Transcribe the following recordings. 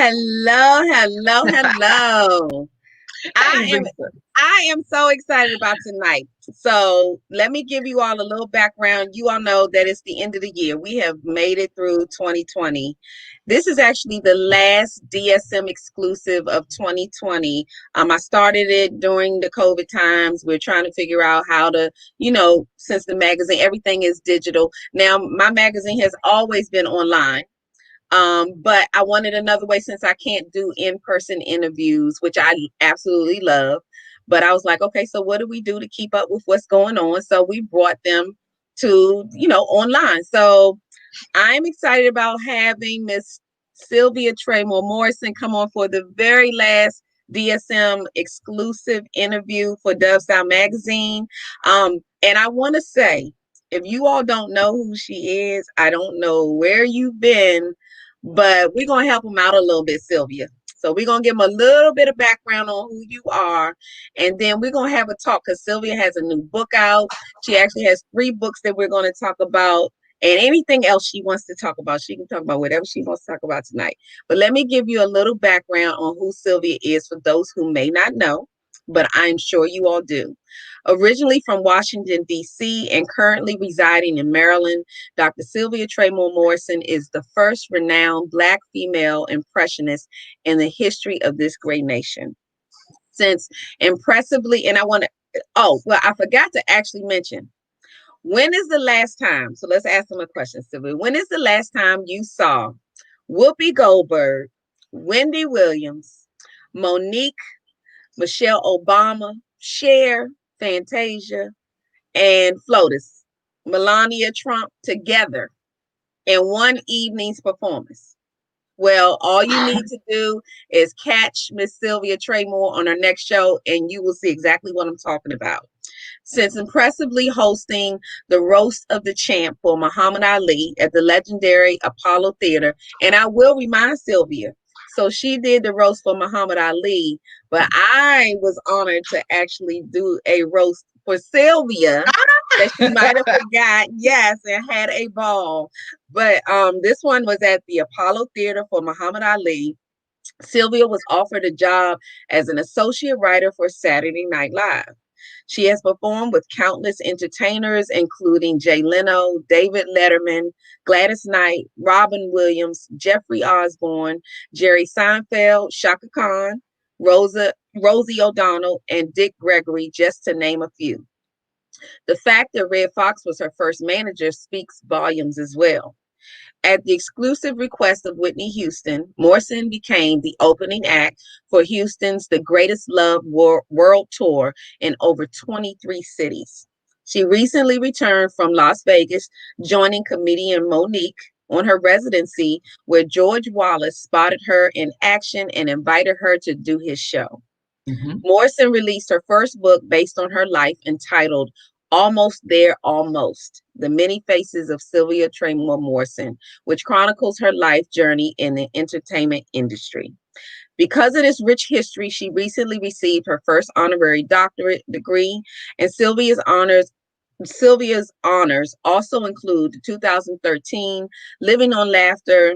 Hello, hello, hello. Hey, I am Lisa. I am so excited about tonight. So let me give you all a little background. You all know that it's the end of the year. We have made it through 2020. This is actually the last DSM exclusive of 2020. I started it during the COVID times. We're trying to figure out how to, since the magazine, everything is digital. Now, my magazine has always been online. But I wanted another way since I can't do in-person interviews, which I absolutely love. But I was like, okay, so what do we do to keep up with what's going on? So we brought them to, online. So I'm excited about having Miss Sylvia Traymore Morrison come on for the very last DSM exclusive interview for Dove Style Magazine. And I want to say, if you all don't know who she is, I don't know where you've been, but we're going to help them out a little bit, Sylvia. So we're going to give them a little bit of background on who you are, and then we're going to have a talk because Sylvia has a new book out. She actually has 3 books that we're going to talk about, and anything else she wants to talk about. She can talk about whatever she wants to talk about tonight. But let me give you a little background on who Sylvia is for those who may not know, but I'm sure you all do. Originally from Washington, D.C., and currently residing in Maryland, Dr. Sylvia Traymore Morrison is the first renowned Black female impressionist in the history of this great nation. Since impressively, and I want to, oh, well, I forgot to actually mention, when is the last time? So let's ask them a question, Sylvia. When is the last time you saw Whoopi Goldberg, Wendy Williams, Monique, Michelle Obama, Cher, Fantasia, and Flotus, Melania Trump together in one evening's performance? Well, all you need to do is catch Miss Sylvia Traymore on her next show, and you will see exactly what I'm talking about. Since impressively hosting the roast of the champ for Muhammad Ali at the legendary Apollo Theater, and I will remind Sylvia, so she did the roast for Muhammad Ali, but I was honored to actually do a roast for Sylvia that she might have forgot. Yes, and had a ball. But this one was at the Apollo Theater for Muhammad Ali. Sylvia was offered a job as an associate writer for Saturday Night Live. She has performed with countless entertainers, including Jay Leno, David Letterman, Gladys Knight, Robin Williams, Jeffrey Osborne, Jerry Seinfeld, Shaka Khan, Rosie O'Donnell, and Dick Gregory, just to name a few. The fact that Red Fox was her first manager speaks volumes as well. At the exclusive request of Whitney Houston, Morrison became the opening act for Houston's The Greatest Love World Tour in over 23 cities. She recently returned from Las Vegas, joining comedian Monique on her residency, where George Wallace spotted her in action and invited her to do his show. Mhm. Morrison released her first book based on her life entitled Almost There, Almost: The Many Faces of Sylvia Traymore Morrison, which chronicles her life journey in the entertainment industry. Because of this rich history, she recently received her first honorary doctorate degree, and Sylvia's honors also include the 2013 Living on Laughter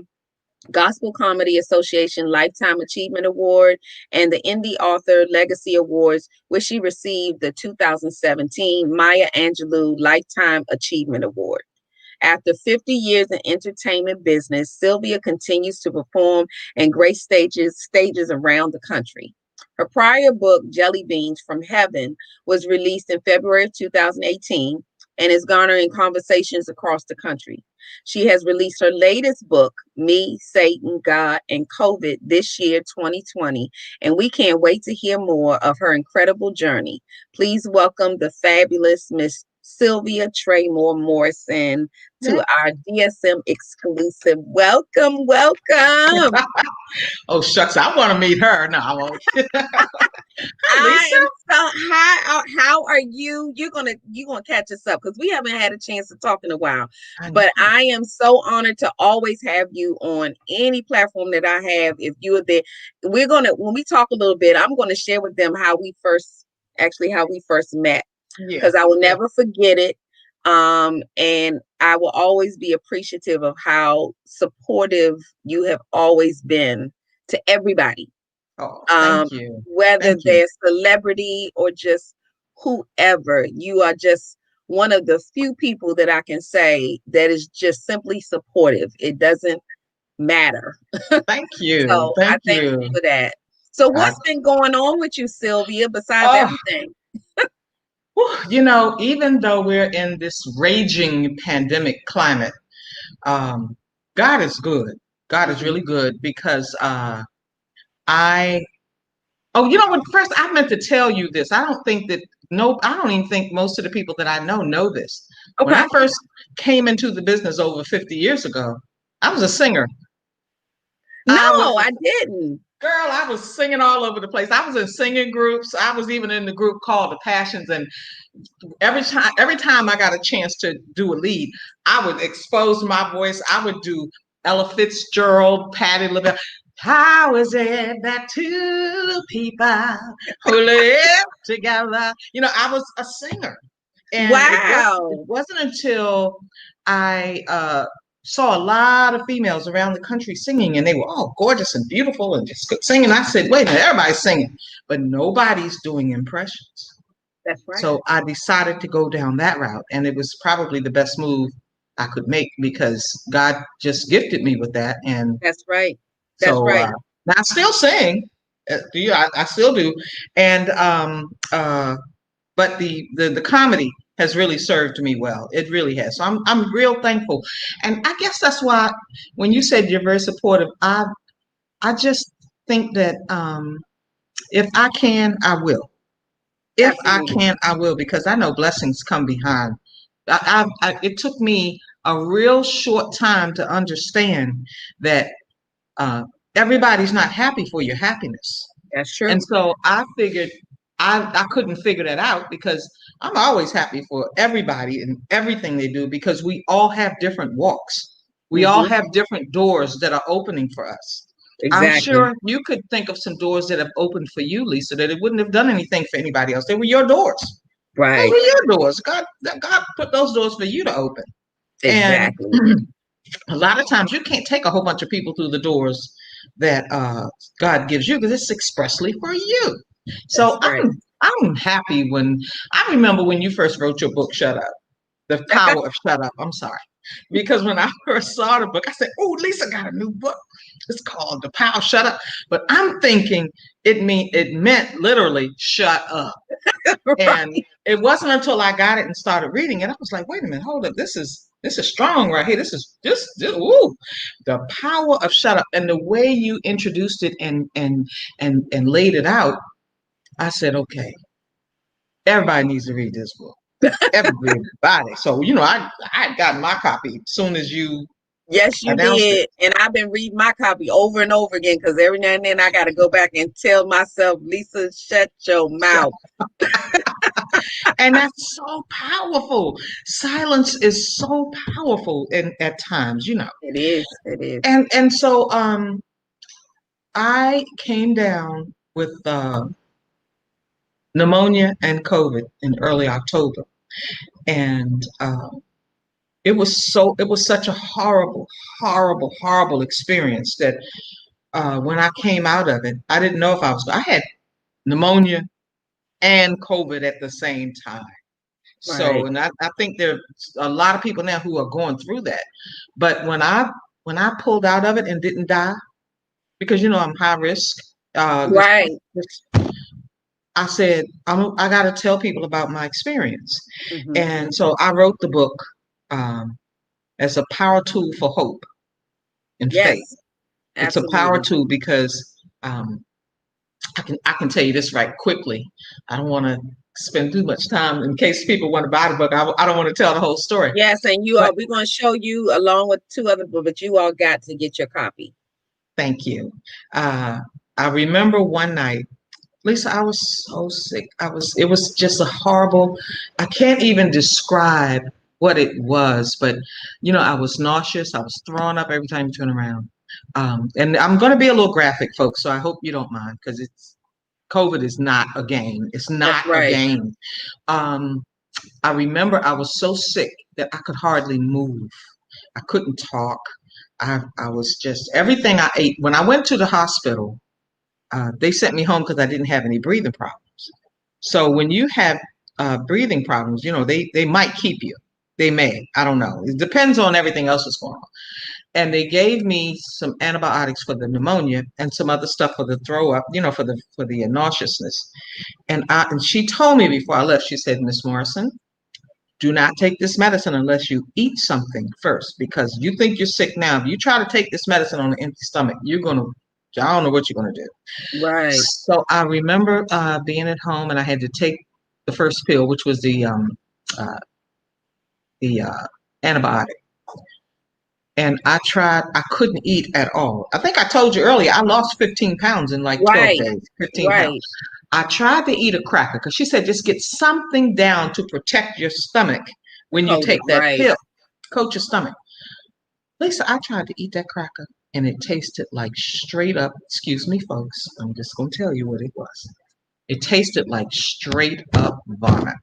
Gospel Comedy Association Lifetime Achievement Award and the Indie Author Legacy Awards, which she received the 2017 Maya Angelou Lifetime Achievement Award. After 50 years in entertainment business, Sylvia continues to perform in great stages around the country. Her prior book, Jelly Beans from Heaven, was released in February of 2018 and is garnering conversations across the country. She has released her latest book, Me, Satan, God, and COVID, this year, 2020, and we can't wait to hear more of her incredible journey. Please welcome the fabulous Miss Sylvia Traymore Morrison to our DSM exclusive. Welcome, welcome. Oh shucks, I want to meet her. No, I won't. Hi, I Lisa. am so hi. How are you? You're gonna catch us up because we haven't had a chance to talk in a while. I But know. I am so honored to always have you on any platform that I have. If you are there, when we talk a little bit, I'm gonna share with them how we first met, Yeah, because I will yeah. never forget it. And I will always be appreciative of how supportive you have always been to everybody, Oh, um, thank you. whether Thank you. they're celebrity or just whoever. You are just one of the few people that I can say that is just simply supportive. It doesn't matter. Thank you. So I Thank thank you you. for that. So I, what's been going on with you, Sylvia, besides oh, everything? even though we're in this raging pandemic climate, um, God is good. God is Mhm. really good because I oh, you know what? First, I meant to tell you this. I don't think that no, I don't even think most of the people that I know this. When Okay. I first came into the business over 50 years ago, I was a singer. I was No, I didn't. girl, I was singing all over the place. I was in singing groups. I was even in the group called the Passions, and every time I got a chance to do a lead, I would expose my voice. I would do Ella Fitzgerald, Patti LaBelle. How is it that two people who live together? I was a singer, and it Wow. wasn't until I saw a lot of females around the country singing, and they were all gorgeous and beautiful and just good singing. I said, "Wait a minute, everybody's singing, but nobody's doing impressions." That's right. So I decided to go down that route, and it was probably the best move I could make because God just gifted me with that. And That's right. That's so right. now I still sing. I still do, and but the comedy has really served me well. It really has. So I'm real thankful, and I guess that's why when you said you're very supportive, I just think that if I can, I will. If I Absolutely. can, I will, because I know blessings come behind. It took me a real short time to understand that uh, everybody's not happy for your happiness. That's And true. so I figured I couldn't figure that out because I'm always happy for everybody and everything they do because we all have different walks. We all Hmm. have different doors that are opening for us. I'm Exactly. sure you could think of some doors that have opened for you, Lisa, that it wouldn't have done anything for anybody else. They were your doors. Those were Right. your doors. God put those doors for you to open. And Exactly. a lot of times you can't take a whole bunch of people through the doors that God gives you because it's expressly for you. That's So right. I'm happy when I remember when you first wrote your book, Shut Up, The Power of Shut Up. I'm sorry. Because when I first saw the book, I said, "Oh, Lisa got a new book. It's called The Power of Shut Up." But I'm thinking it meant literally shut up. And Right. it wasn't until I got it and started reading it, I was like, wait a minute, hold up, this is strong right here. This ooh, the power of shut up. And the way you introduced it and laid it out, I said, okay, everybody needs to read this book. Everybody. So, I got my copy as soon as you Yes, you announced it. did. And I've been reading my copy over and over again because every now and then I got to go back and tell myself, Lisa, shut your mouth. And that's so powerful. Silence is so powerful at times. It is. It is. And so I came down with pneumonia and COVID in early October, and it was such a horrible, horrible, horrible experience that when I came out of it, I didn't know if I had pneumonia and COVID at the same time. So, Right. and I think there's a lot of people now who are going through that. But when I pulled out of it and didn't die, because I'm high risk, this Right. I said, I got to tell people about my experience. Hmm. And so I wrote the book um, as a power tool for hope and faith. Yes, It's a power absolutely. tool because I can tell you this right quickly. I don't want to spend too much time in case people want to buy the book. I don't want to tell the whole story. Yes, and But we're going to show you along with two other books, but you all got to get your copy. thank you. Uh, I remember one night, Lisa, I was so sick. It was just a horrible, I can't even describe what it was, but I was nauseous. I was throwing up every time you turn around. And I'm going to be a little graphic, folks, so I hope you don't mind because COVID is not a game. It's That's not a right. game. Um, I remember I was so sick that I could hardly move. I couldn't talk. I was just everything I ate. When I went to the hospital, they sent me home because I didn't have any breathing problems. So when you have breathing problems, they might keep you. They may. I don't know. It depends on everything else that's going on. And they gave me some antibiotics for the pneumonia and some other stuff for the throw up, for the nauseousness. And she told me before I left, she said, Miss Morrison, do not take this medicine unless you eat something first, because you think you're sick now. If you try to take this medicine on an empty stomach, I don't know what you're gonna do. Right. So I remember being at home, and I had to take the first pill, which was uh, the antibiotic. And I couldn't eat at all. I think I told you earlier, I lost 15 pounds in like 12 Right. days, 15 pounds. Right. I tried to eat a cracker because she said just get something down to protect your stomach when you COVID. take that Right. pill. Coat your stomach. Lisa, I tried to eat that cracker and it tasted like straight up, excuse me, folks, I'm just going to tell you what it was. It tasted like straight up vomit.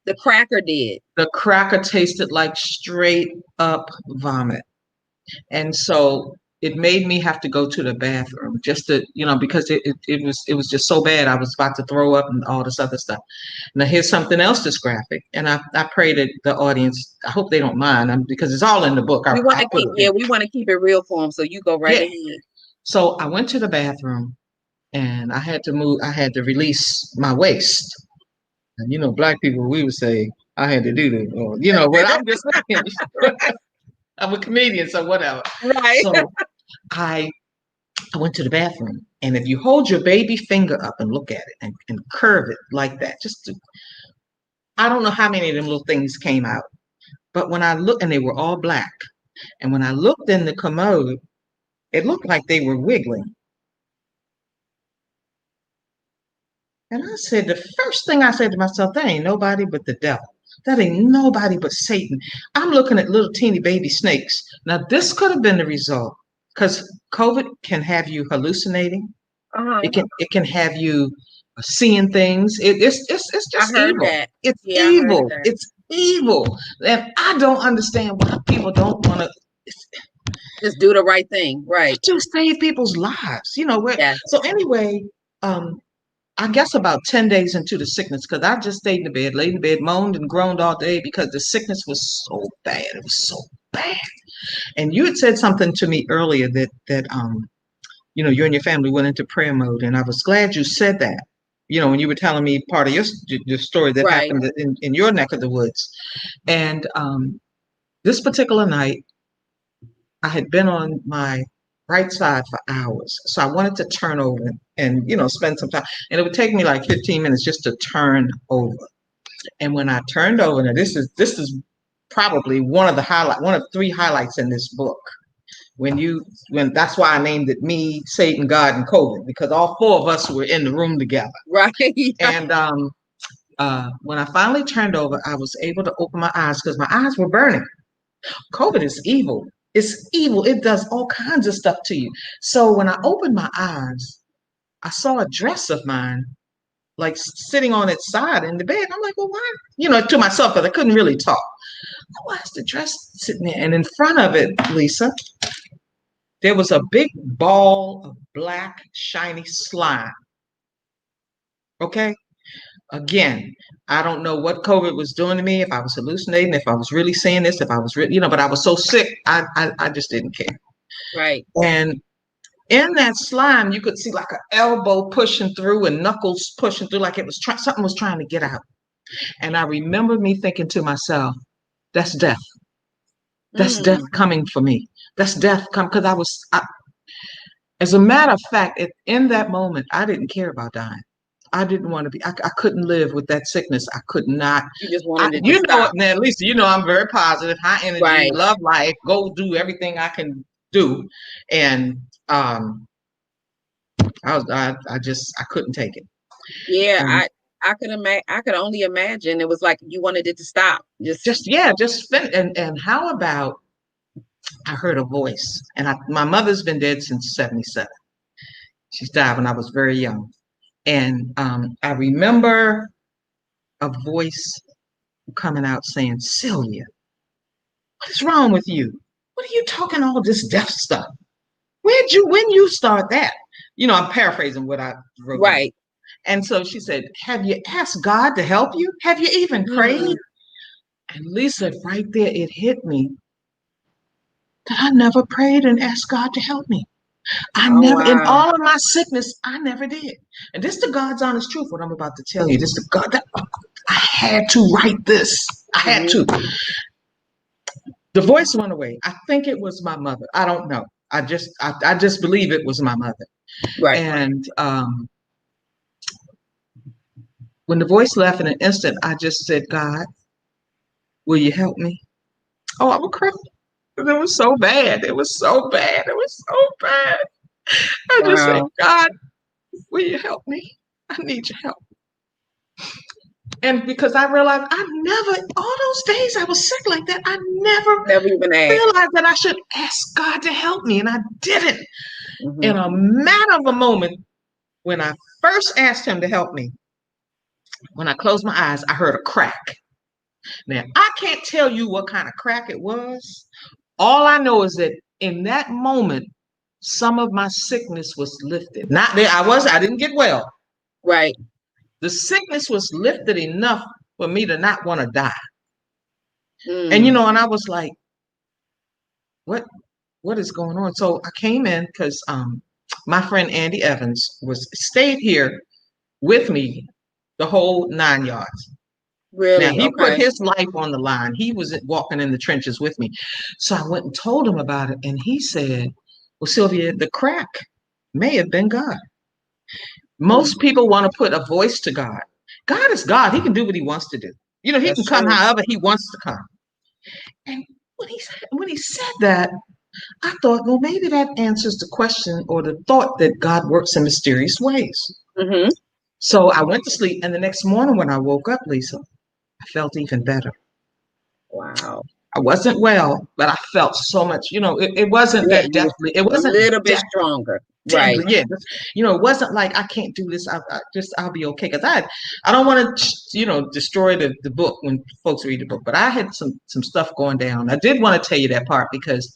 The cracker did. The cracker tasted like straight up vomit. And so it made me have to go to the bathroom just to, because it was just so bad. I was about to throw up and all this other stuff. Now here's something else that's graphic, and I pray that the audience, I hope they don't mind, because it's all in the book. We want I to put keep, it yeah, in. we want to keep it real for them. So you go right Yeah. ahead. So I went to the bathroom, and I had to move. I had to release my waist. And black people, we would say I had to do this, or but I'm just saying, I'm a comedian, so whatever. Right. So I I went to the bathroom, and if you hold your baby finger up and look at it and curve it like that, I don't know how many of them little things came out. But when I looked, and they were all black, and when I looked in the commode, it looked like they were wiggling. And I said, the first thing I said to myself, that ain't nobody but the devil. That ain't nobody but Satan. I'm looking at little teeny baby snakes. Now, this could have been the result, because COVID can have you hallucinating. Uh-huh. It can have you seeing things. It's I just heard evil. that. It's Yeah, I heard evil. that. It's evil. And I don't understand why people don't want Just do the right thing. Right. to save people's lives. Yes. So anyway, um, I guess about 10 days into the sickness, because I just stayed in the bed, laid in bed, moaned and groaned all day because the sickness was so bad. It was so bad. And you had said something to me earlier that you and your family went into prayer mode, and I was glad you said that. When you were telling me part of your story that Right. happened in your neck of the woods. And this particular night, I had been on my right side for hours, so I wanted to turn over and spend some time. And it would take me like 15 minutes just to turn over. And when I turned over, now this is probably one of three highlights in this book. When that's why I named it Me, Satan, God, and COVID, because all four of us were in the room together. Right. And when I finally turned over, I was able to open my eyes because my eyes were burning. COVID is evil. It's evil. It does all kinds of stuff to you. So when I opened my eyes, I saw a dress of mine like sitting on its side in the bed. I'm like, well, why? To myself, because I couldn't really talk. Why is the dress sitting there? And in front of it, Lisa, there was a big ball of black, shiny slime. Okay. Again, I don't know what COVID was doing to me, if I was hallucinating, if I was really seeing this, if I was really, but I was so sick, I just didn't care. Right. And in that slime, you could see like an elbow pushing through and knuckles pushing through, like something was trying to get out. And I remember me thinking to myself, that's death. That's death Mm. coming for me. That's death come, because as a matter of fact, in that moment, I didn't care about dying. I didn't want to be. I couldn't live with that sickness. I could not. You just wanted it to stop. Now, Lisa, I'm very positive, high energy, Right. love life, go do everything I can do, and I couldn't take it. Yeah. And I could only imagine. It was like you wanted it to stop. just and how about I heard a voice, and my mother's been dead since 77. She's died when I was very young, and I remember a voice coming out saying, Sylvia, what's wrong with you? what are you talking all this death stuff? When you start that? I'm paraphrasing what I wrote down. Right. And so she said, have you asked God to help you? Have you even prayed? Mm. And Lisa, right there, it hit me that I never prayed and asked God to help me. I Oh, never, in wow. all of my sickness, I never did. And this is the God's honest truth, what I'm about to tell you. This is the God that I had to write this. I had Hmm. to. The voice went away. I think it was my mother. I don't know. I just believe it was my mother. Right. And when the voice left in an instant, I just said, God, will you help me? Oh, I would cry. It was so bad. It was so bad. It was so bad. I just said, Wow. God, will you help me? I need your help. And because I realized all those days I was sick like that, I never Never even asked. realized that I should ask God to help me. And I didn't. Hmm. In a matter of a moment, when I first asked him to help me, when I closed my eyes, I heard a crack. Now, I can't tell you what kind of crack it was. All I know is that in that moment, some of my sickness was lifted. Not there, I didn't get well. Right. The sickness was lifted enough for me to not want to die. And Mm. and I was like, what what is going on? So I came in because my friend Andy Evans was stayed here with me the whole 9 yards. Now Really? he put Okay. his life on the line. He was walking in the trenches with me. So I went and told him about it, and he said, well, Sylvia, the crack may have been God. Mm. Most people want to put a voice to God. God is God. He can do what he wants to do. He That's can come true. however he wants to come. And when he said that, I thought, well, maybe that answers the question or the thought that God works in mysterious ways. Hmm. So I went to sleep, and the next morning when I woke up, Lisa, I felt even better. Wow. I wasn't well, but I felt so much, it wasn't Yeah, that you was deathly. It a wasn't little bit stronger. Right. deadly. Yeah. It wasn't like I can't do this. I'll be okay. Cause I don't want to, destroy the book when folks read the book, but I had some stuff going down. I did want to tell you that part because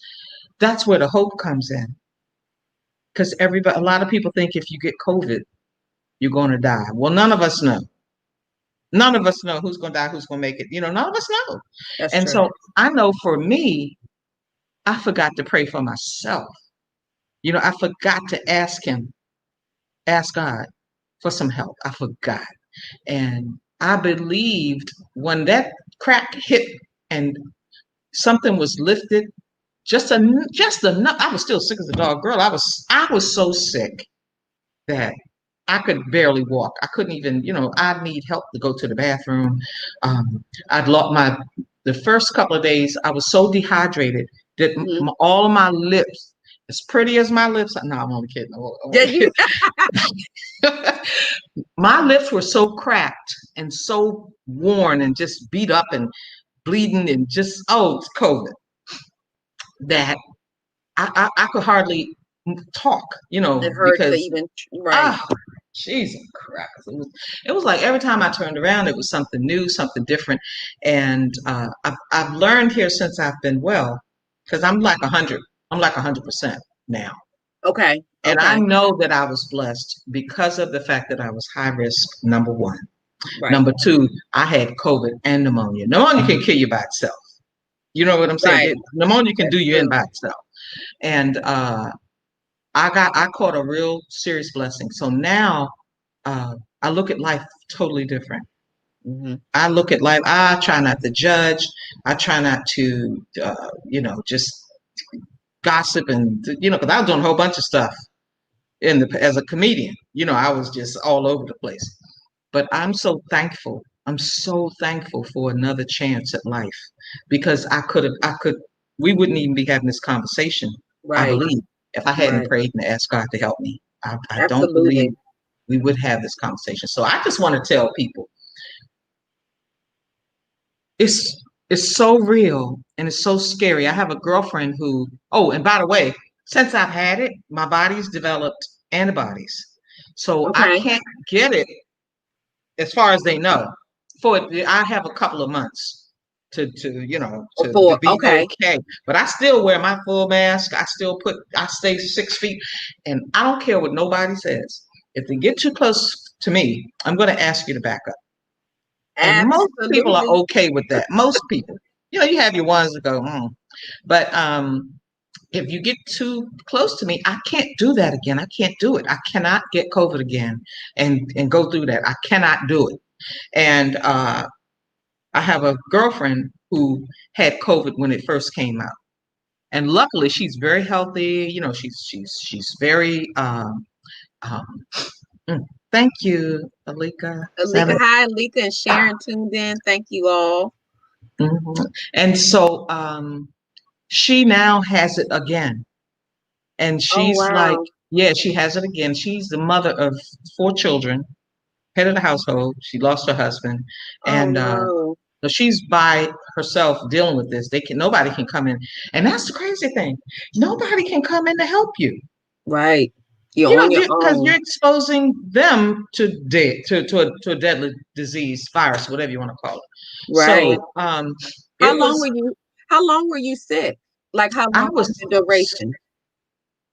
that's where the hope comes in. Cause a lot of people think if you get COVID, you're going to die. Well, none of us know. None of us know who's going to die, who's going to make it. None of us know. That's And true. so I know for me, I forgot to pray for myself. I forgot to ask God for some help. I forgot. And I believed when that crack hit and something was lifted, just enough. I was still sick as a dog. Girl, I was so sick that I could barely walk. I couldn't even, I'd need help to go to the bathroom. I'd lost the first couple of days, I was so dehydrated that Hmm. all of my lips, as pretty as my lips, no, I'm only kidding. I'm Yeah, only you. kidding. My lips were so cracked and so worn and just beat up and bleeding and just, it's COVID, that I could hardly talk, It hurts to because even. Right. ah, Jesus Christ. It was like every time I turned around, it was something new, something different. And I've learned here since I've been well, because I'm like 100. I'm like 100% now. Okay. And I Okay. know that I was blessed because of the fact that I was high risk, number one. Right. Number two, I had COVID and pneumonia. Pneumonia can kill you by itself. You know what I'm saying? Right. Pneumonia can That's do you in true. by itself. And I caught a real serious blessing. So now I look at life totally different. Hmm. I look at life. I try not to judge. I try not to, just gossip and because I was doing a whole bunch of stuff as a comedian. I was just all over the place. But I'm so thankful. I'm so thankful for another chance at life because we wouldn't even be having this conversation, I Right. believe, if I hadn't Right. prayed and asked God to help me. I don't believe Absolutely. we would have this conversation. So I just want to tell people it's it's so real and it's so scary. I have a girlfriend and by the way, since I've had it, my body's developed antibodies. So I Okay. can't get it as far as they know. I have a couple of months. to For be okay. okay. But I still wear my full mask. I stay 6 feet, and I don't care what nobody says. If they get too close to me, I'm going to ask you to back up. And most people are Absolutely. okay with that. Most people, you have your ones that go, but if you get too close to me, I can't do that again. I can't do it. I cannot get COVID again and go through that. I cannot do it. And I have a girlfriend who had COVID when it first came out, and luckily she's very healthy. She's very. Um, mm, Thank you, Alika. Alika, hi, Alika and Sharon tuned in. Thank you all. Mhm. And so she now has it again, and Oh she's like, wow. yeah, she has it again. She's the mother of 4 children, head of the household. She lost her husband, Oh and no. so she's by herself dealing with this. Nobody can come in, and that's the crazy thing. Nobody can come in to help you. Right. You're on your Because you're own. exposing them to a deadly disease, virus, whatever you want to call it. Right. So How it long was. were you how long were you sick? Like how I long was was the duration?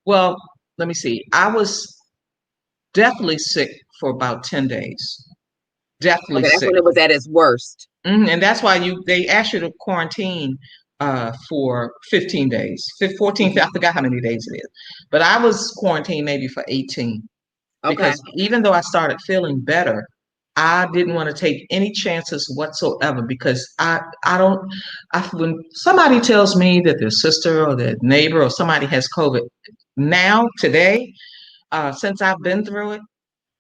well. Let me see. I was definitely sick for about 10 days. Definitely Okay, that's sick. when it was at its worst. And that's why they ask you to quarantine for 15 days, 14. I Mhm. forgot how many days it is, but I was quarantined maybe for 18 Okay. because even though I started feeling better, I didn't want to take any chances whatsoever because I don't when somebody tells me that their sister or their neighbor or somebody has COVID now today, since I've been through it,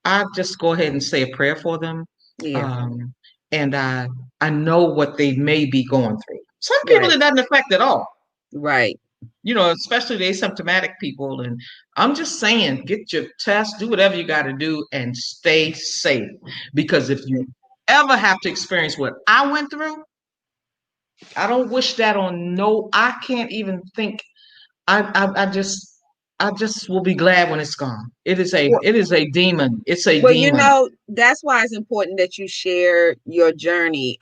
I just go ahead and say a prayer for them. Yeah. Um, and I know what they may be going through. Some people Right. it doesn't affect at all, Right. especially the asymptomatic people. And I'm just saying, get your test, do whatever you got to do, and stay safe. Because if you ever have to experience what I went through, I don't wish that on no. I can't even think. I just will be glad when it's gone. It is a demon. It's a Well, demon. that's why it's important that you share your journey.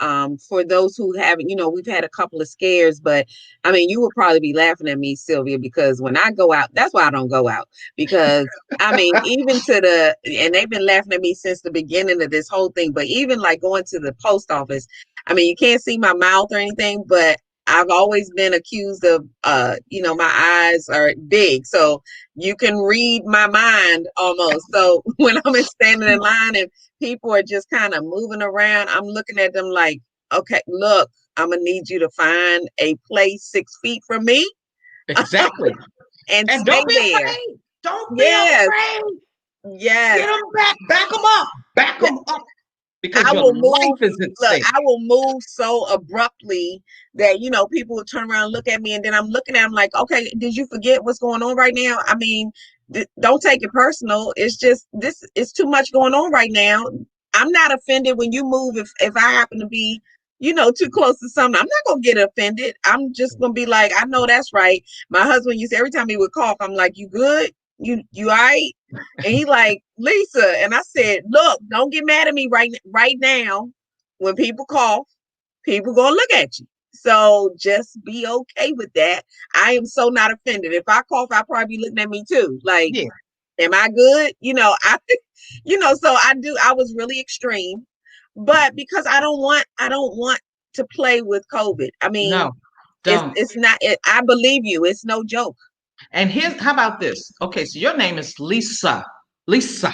For those who haven't, we've had a couple of scares, but I mean, you will probably be laughing at me, Sylvia, because when I go out, that's why I don't go out. Because I mean, and they've been laughing at me since the beginning of this whole thing, but even like going to the post office, I mean, you can't see my mouth or anything, but I've always been accused of, my eyes are big. So you can read my mind almost. So when I'm standing in line and people are just kind of moving around, I'm looking at them like, okay, look, I'm gonna need you to find a place 6 feet from me Exactly. and And stay don't be there. afraid. Don't be Yes, afraid. Get yes. them back. Back them up. Back them up. Because I your will move. life is at Look, stake. I will move so abruptly that people will turn around and look at me, and then I'm looking at them like, okay, did you forget what's going on right now? I mean, don't take it personal. It's just this is too much going on right now. I'm not offended when you move if I happen to be too close to something. I'm not gonna get offended. I'm just gonna be like, I know that's right. My husband used to, every time he would cough, I'm like, you good? You all right? And he like, Lisa, and I said, look, don't get mad at me right now. When people cough, people gonna look at you. So just be okay with that. I am so not offended. If I cough, I'll probably be looking at me too. Like, Yeah. am I good? So I was really extreme. But because I don't want to play with COVID. I mean, No, don't. it's not I believe you, it's no joke. And how about this? Okay, so your name is Lisa. Lisa.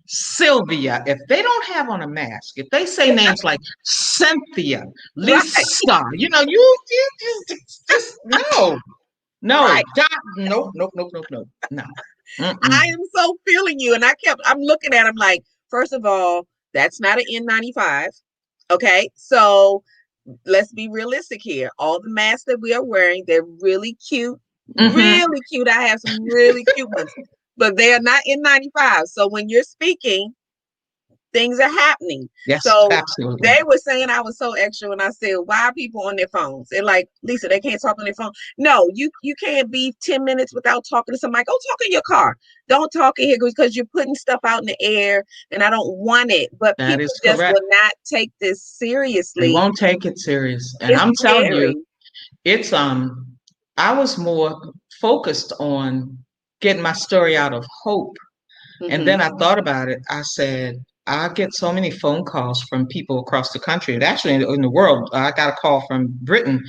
Sylvia. If they don't have on a mask, if they say names like Cynthia, Right, Lisa, you just no. No, right. nope, nope, nope, nope, nope, no. Mm-mm. I am so feeling you. And I'm looking at him like, first of all, that's not an N95. Okay. So let's be realistic here. All the masks that we are wearing, they're really cute. Mm-hmm. Really cute. I have some really cute ones, but they are not N95. So when you're speaking, things are happening. Yes, So absolutely. they were saying I was so extra when I said, why are people on their phones? They're like, Lisa, they can't talk on their phone. No, you can't be 10 minutes without talking to somebody. Go talk in your car. Don't talk in here because you're putting stuff out in the air and I don't want it. But That people is just correct. will not take this They seriously. won't take it serious. And It's I'm telling you, scary. it's I was more focused on getting my story out of hope. And Hmm. then I thought about it. I said, I get so many phone calls from people across the country, and actually in the world. I got a call from Britain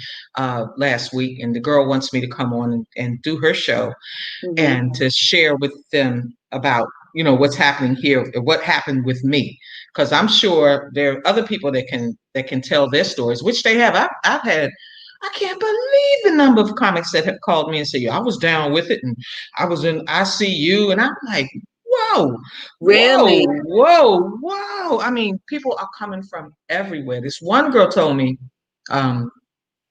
last week, and the girl wants me to come on and do her show Hmm. and to share with them about what's happening here, what happened with me, because I'm sure there are other people that can tell their stories, which they have. I've had. I can't believe the number of comics that have called me and said, "Yeah, I was down with it, and I was in ICU," and I'm like, "Whoa, whoa, Really? whoa, whoa!" I mean, people are coming from everywhere. This one girl told me um,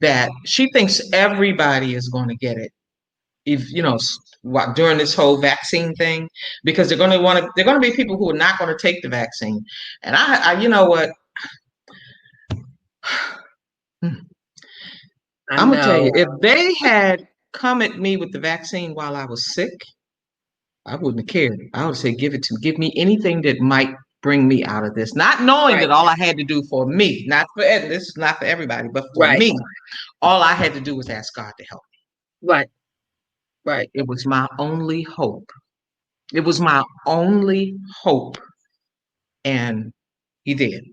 that she thinks everybody is going to get it if during this whole vaccine thing, because they're going to be people who are not going to take the vaccine. And you know what, I I'm gonna tell you, know. if they had come at me with the vaccine while I was sick, I wouldn't have cared. I would say, give me anything that might bring me out of this, not knowing that Right. all I had to do for me, not for this is not for everybody, but for Right. me, all I had to do was ask God to help. Right. Right. It was my only hope. It was my only hope, and He did.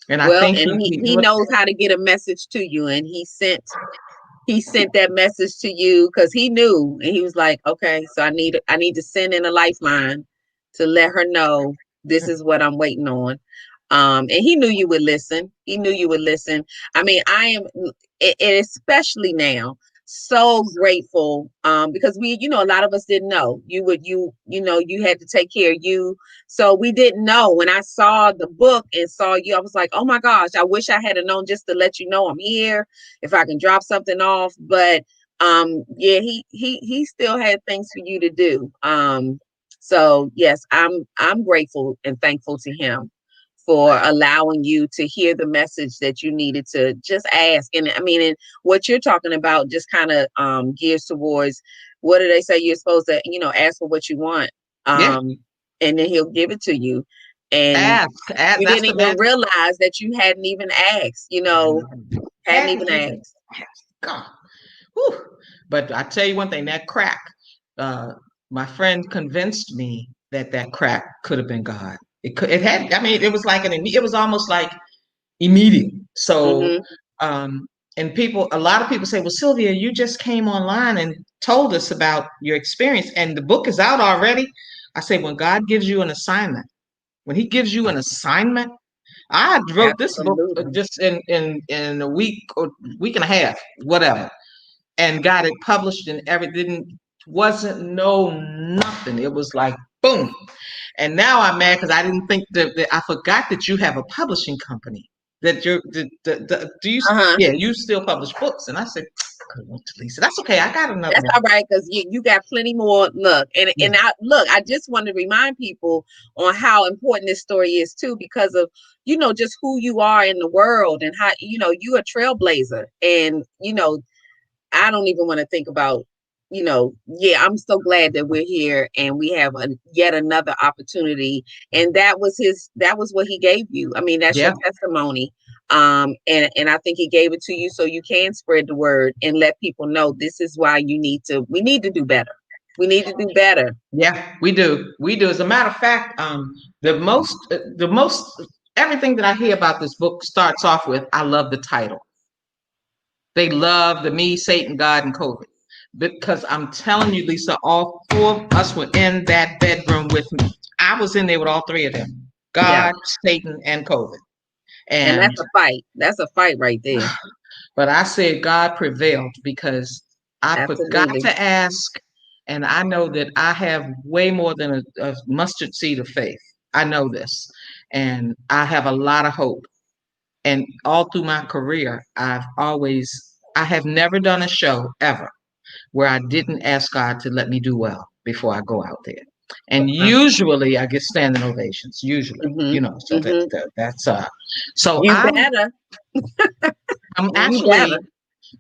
And I Well, think and he knows how to get a message to you, and he sent that message to you because he knew, and he was like, okay, so I need to send in a lifeline to let her know this is what I'm waiting on. And he knew you would listen. He knew you would listen. I mean, I am, and especially now, so grateful because a lot of us didn't know you had to take care of you, so we didn't know. When I saw the book and saw you, I was like, oh my gosh, I wish I had known just to let you know I'm here if I can drop something off. But yeah, he still had things for you to do. So yes, I'm grateful and thankful to him for allowing you to hear the message that you needed to just ask. And I mean, and what you're talking about just kind of gears towards, what do they say, you're supposed to ask for what you want, yeah, um and then he'll give it to you. And ask. you That's didn't the even magic. realize that you hadn't even asked, hadn't Hadn't even even asked. asked. God. Whew. But I tell you one thing, that crack, uh, my friend convinced me that that crack could have been God. It had, I mean, it was like it was almost like immediate. So, Hmm. um, and a lot of people say, well, Sylvia, you just came online and told us about your experience and the book is out already. I say, when God gives you an assignment, when he gives you an assignment, I wrote this book Absolutely. just in a week or week and a half, whatever, and got it published and everything. Wasn't no nothing. It was like boom. And now I'm mad because I didn't think that I forgot that you have a publishing company. That you're do you Uh-huh. yeah, you still publish books. And I said, I could have went to Lisa. That's okay. I got another That's one. all right, because you got plenty more. Look, and Yeah. I just want to remind people on how important this story is too, because of just who you are in the world, and how you're a trailblazer. And I don't even want to think about, yeah, I'm so glad that we're here and we have yet another opportunity. And that was what he gave you. I mean, that's your Yeah. testimony. And I think he gave it to you so you can spread the word and let people know this is why we need to do better. We need to do better. Yeah, we do. We do. As a matter of fact, the most everything that I hear about this book starts off with, I love the title. They love the me, Satan, God, and COVID. Because I'm telling you, Lisa, all four of us were in that bedroom with me. I was in there with all three of them: Yeah. God, Satan, and COVID. And And that's a fight. That's a fight right there. but I said God prevailed because I forgot Absolutely. to ask, and I know that I have way more than a mustard seed of faith. I know this, and I have a lot of hope. And all through my career, I have never done a show ever where I didn't ask God to let me do well before I go out there. and usually I get standing ovations. Usually, Hmm. so Hmm. that's so You I'm better. I'm You better. actually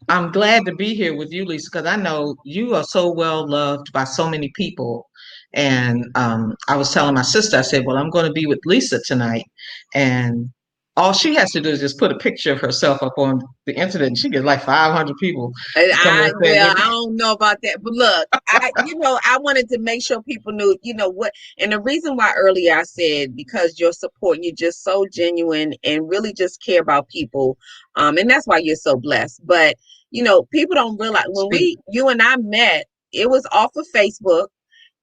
I'm glad to be here with you, Lisa, because I know you are so well loved by so many people. And I was telling my sister, I said, "Well, I'm going to be with Lisa tonight, and all she has to do is just put a picture of herself up on the internet, and she gets like 500 people And to come and say, well, look." I don't know about that, but look, I wanted to make sure people knew, what, and the reason why earlier I said because your support, you're just so genuine and really just care about people, and that's why you're so blessed. But people don't realize when Speak. you and I met, it was off of Facebook.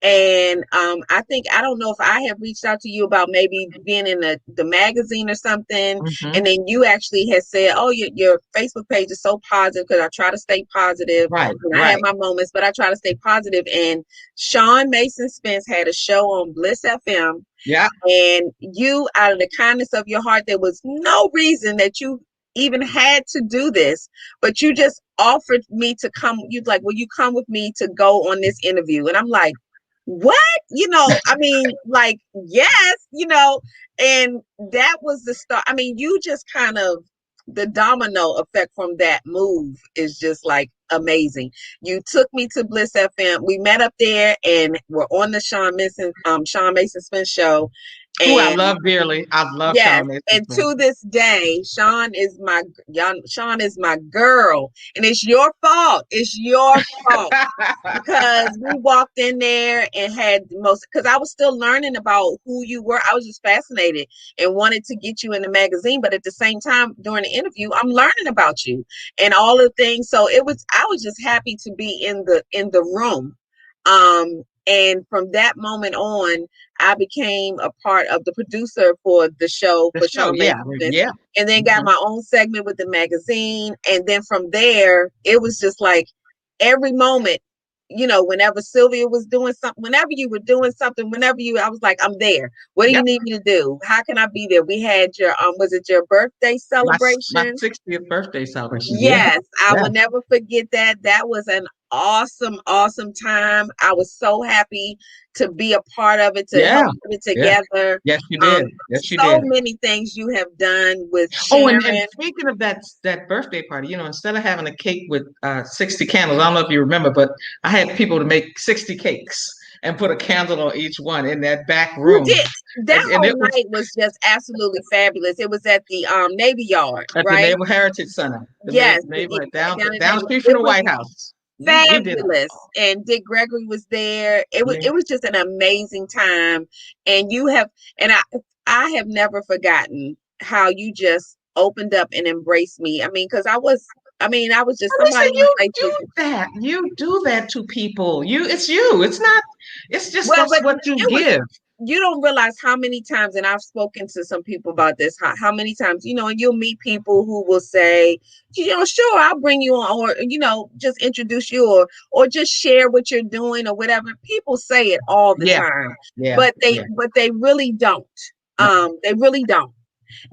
And I don't know if I have reached out to you about maybe being in the magazine or something. Hmm. And then you actually had said, oh, your Facebook page is so positive because I try to stay positive. Right, And I have right. my moments, but I try to stay positive. And Sean Mason Spence had a show on Bliss FM. Yeah. And you, out of the kindness of your heart, there was no reason that you even had to do this, but you just offered me to come. You'd like, will you come with me to go on this interview? And I'm like, what? I mean, like, yes, and that was the start. I mean, you just kind of, the domino effect from that move is just like amazing. You took me to Bliss FM. We met up there and we're on the Sean Mason Smith show. Who I And love dearly. I love yes, Sean and Mason. to this day, Sean is my girl, and it's your fault. It's your fault because we walked in there and had the most, because I was still learning about who you were. I was just fascinated and wanted to get you in the magazine, but at the same time during the interview I'm learning about you and all the things. So I was just happy to be in the room. And from that moment on, I became a part of the producer for the show The for show, Sean yeah, Mason, yeah. and then got Hmm. my own segment with the magazine. And then from there, it was just like every moment, whenever Sylvia was doing something, whenever you were doing something, I was like, I'm there. What do you Yep. need me to do? How can I be there? We had your, was it your birthday My celebration? 60th birthday celebration. Yeah, Yes, I yeah, will never forget that. That was an awesome, awesome time. I was so happy to be a part of it, to yeah, help put it yeah. together. Yes, you Um, did. Yes, you so did. many things you have done with Oh, and Sharon. speaking of that birthday party, instead of having a cake with 60 candles, I don't know if you remember, but I had people to make 60 cakes and put a candle on each one in that back You room. did. That And whole it was night was just absolutely fabulous. It was at the Navy Yard, at the right? Naval Heritage Center, the Yes, neighborhood down down in down the Navy. street from It the was White House. We did it fabulous. all. And Dick Gregory was there. Yeah. It was just an amazing time. And and I have never forgotten how you just opened up and embraced me. I mean, because I was just Lisa, somebody on you Facebook. do that. You do that to people. It's you. It's not. It's just Well, that's but what you it was, give. you don't realize how many times, and I've spoken to some people about this, how many times, and you'll meet people who will say, sure, I'll bring you on, or, just introduce you, or just share what you're doing or whatever. People say it all the Yeah, time, yeah, but yeah. they really don't. No, They really don't.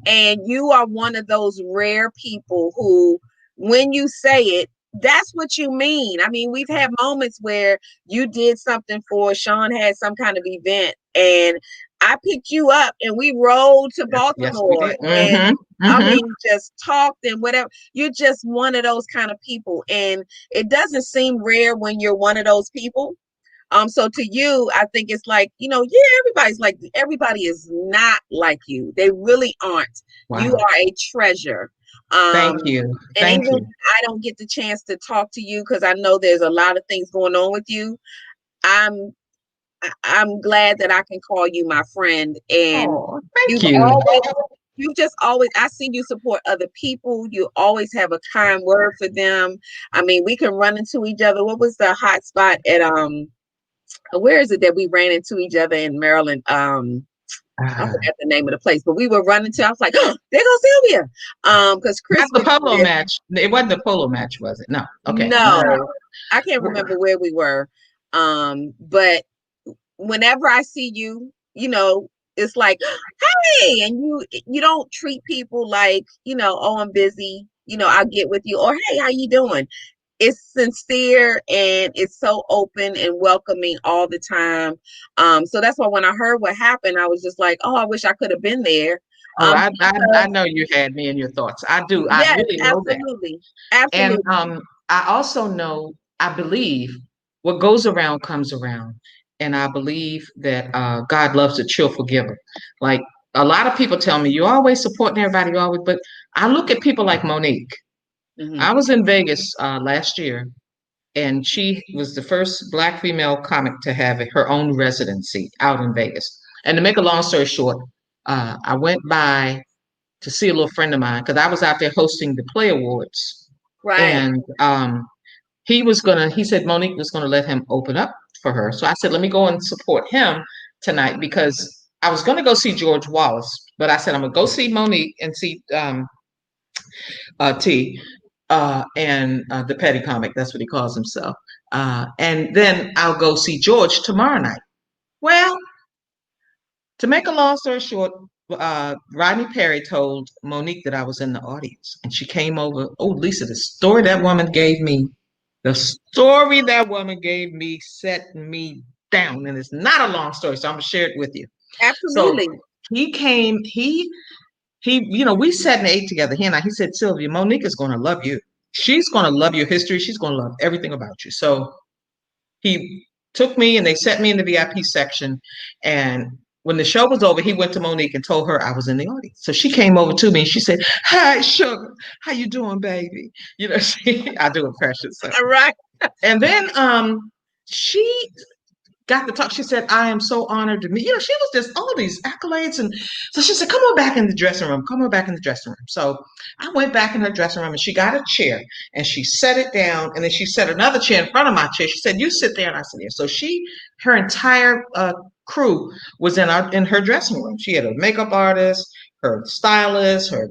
And you are one of those rare people who, when you say it, that's what you mean. I mean, we've had moments where you did something for Sean, had some kind of event, and I picked you up and we rode to yes, yes, we Baltimore. did. And Mm-hmm. I Mm-hmm. mean, just talked and whatever. You're just one of those kind of people. And it doesn't seem rare when you're one of those people. So to you, I think it's like, everybody is not like you. They really aren't. You Wow. are a treasure. Um, Thank you. and Thank even when you. I don't get the chance to talk to you because I know there's a lot of things going on with you, I'm I'm glad that I can call you my friend. And Oh, thank you've you. always you just always, I see you support other people. You always have a kind word for them. I mean, we can run into each other. What was the hot spot at where is it that we ran into each other in Maryland? I Ah, forgot the name of the place, but we were running to. I was like, oh, there goes Sylvia. Because Chris not the was polo there. match. It wasn't the polo match, was it? No. Okay. No. No, I can't remember where we were. But whenever I see you, it's like, hey, and you don't treat people like, oh, I'm busy. I'll get with you, or hey, how you doing? it's sincere and it's so open and welcoming all the time. So that's why when I heard what happened, I was just like, oh, I wish I could have been there. Oh, I Because know you had me in your thoughts. I do. I yes, really know that. absolutely, And absolutely. I also know, I believe what goes around comes around. And I believe that God loves a cheerful giver. Like a lot of people tell me, you're always supporting everybody, you always, but I look at people like Monique. Hmm. I was in Vegas last year, and she was the first Black female comic to have her own residency out in Vegas. And to make a long story short, I went by to see a little friend of mine because I was out there hosting the Play Awards, Right. and he said Monique was gonna let him open up for her. So I said, let me go and support him tonight because I was gonna go see George Wallace, but I said I'm gonna go see Monique and see T and the petty comic. That's what he calls himself. And then I'll go see George tomorrow night. Well, to make a long story short, Rodney Perry told Monique that I was in the audience, and she came over. Oh, Lisa, the story that woman gave me set me down, and it's not a long story, so I'm gonna share it with you. So Absolutely. he came, we sat and ate together. He and I, he said, Sylvia, Monique is gonna love you. She's gonna love your history. She's gonna love everything about you. So he took me and they set me in the VIP section. And when the show was over, he went to Monique and told her I was in the audience. So she came over to me and she said, "Hi, sugar, how you doing, baby?" I do impressions. So. All right. And then she got to talk. She said, I am so honored to meet you. She was just all these accolades. And so she said, come on back in the dressing room. Come on back in the dressing room. So I went back in her dressing room and she got a chair and she set it down. And then she set another chair in front of my chair. She said, you sit there. And I said, yeah. So her entire crew was in her dressing room. She had a makeup artist, her stylist, her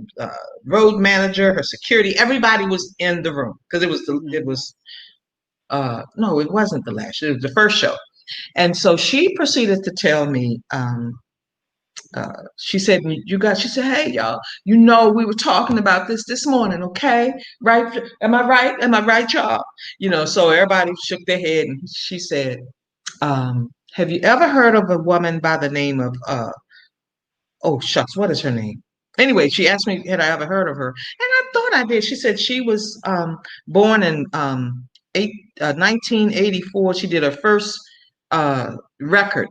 road manager, her security. Everybody was in the room because no, it wasn't the last. It was the first show. And so she proceeded to tell me, she said, she said, hey, y'all, we were talking about this morning, okay? Right? Am I right? Am I right, y'all? So everybody shook their head and she said, have you ever heard of a woman by the name of, oh, shucks, what is her name? Anyway, she asked me, had I ever heard of her? And I thought I did. She said she was born in 1984. She did her first record,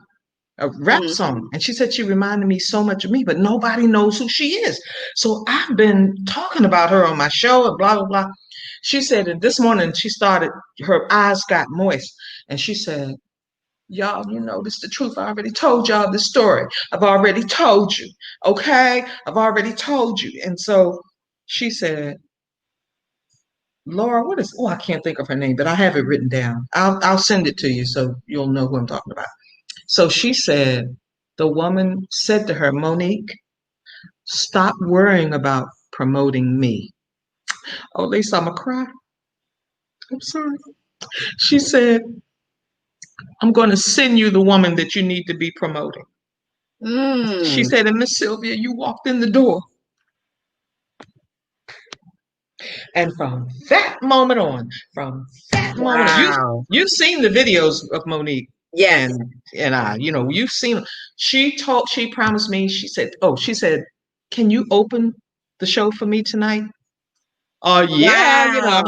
a rap Hmm. song. And she said she reminded me so much of me, but nobody knows who she is. So I've been talking about her on my show and blah, blah, blah. She said, and this morning her eyes got moist. And she said, y'all, this is the truth. I already told y'all the story. I've already told you. Okay? I've already told you. And so she said, Laura, I can't think of her name, but I have it written down. I'll send it to you so you'll know who I'm talking about. So she said, the woman said to her, Monique, stop worrying about promoting me. Oh, Lisa, I'm going to cry. I'm sorry. She said, I'm going to send you the woman that you need to be promoting. She Mm. said, and Miss Sylvia, you walked in the door. And from that moment on, Wow. you've seen the videos of Monique Yes. and I, you've seen. She promised me. She said, can you open the show for me tonight? Oh yeah, Wow.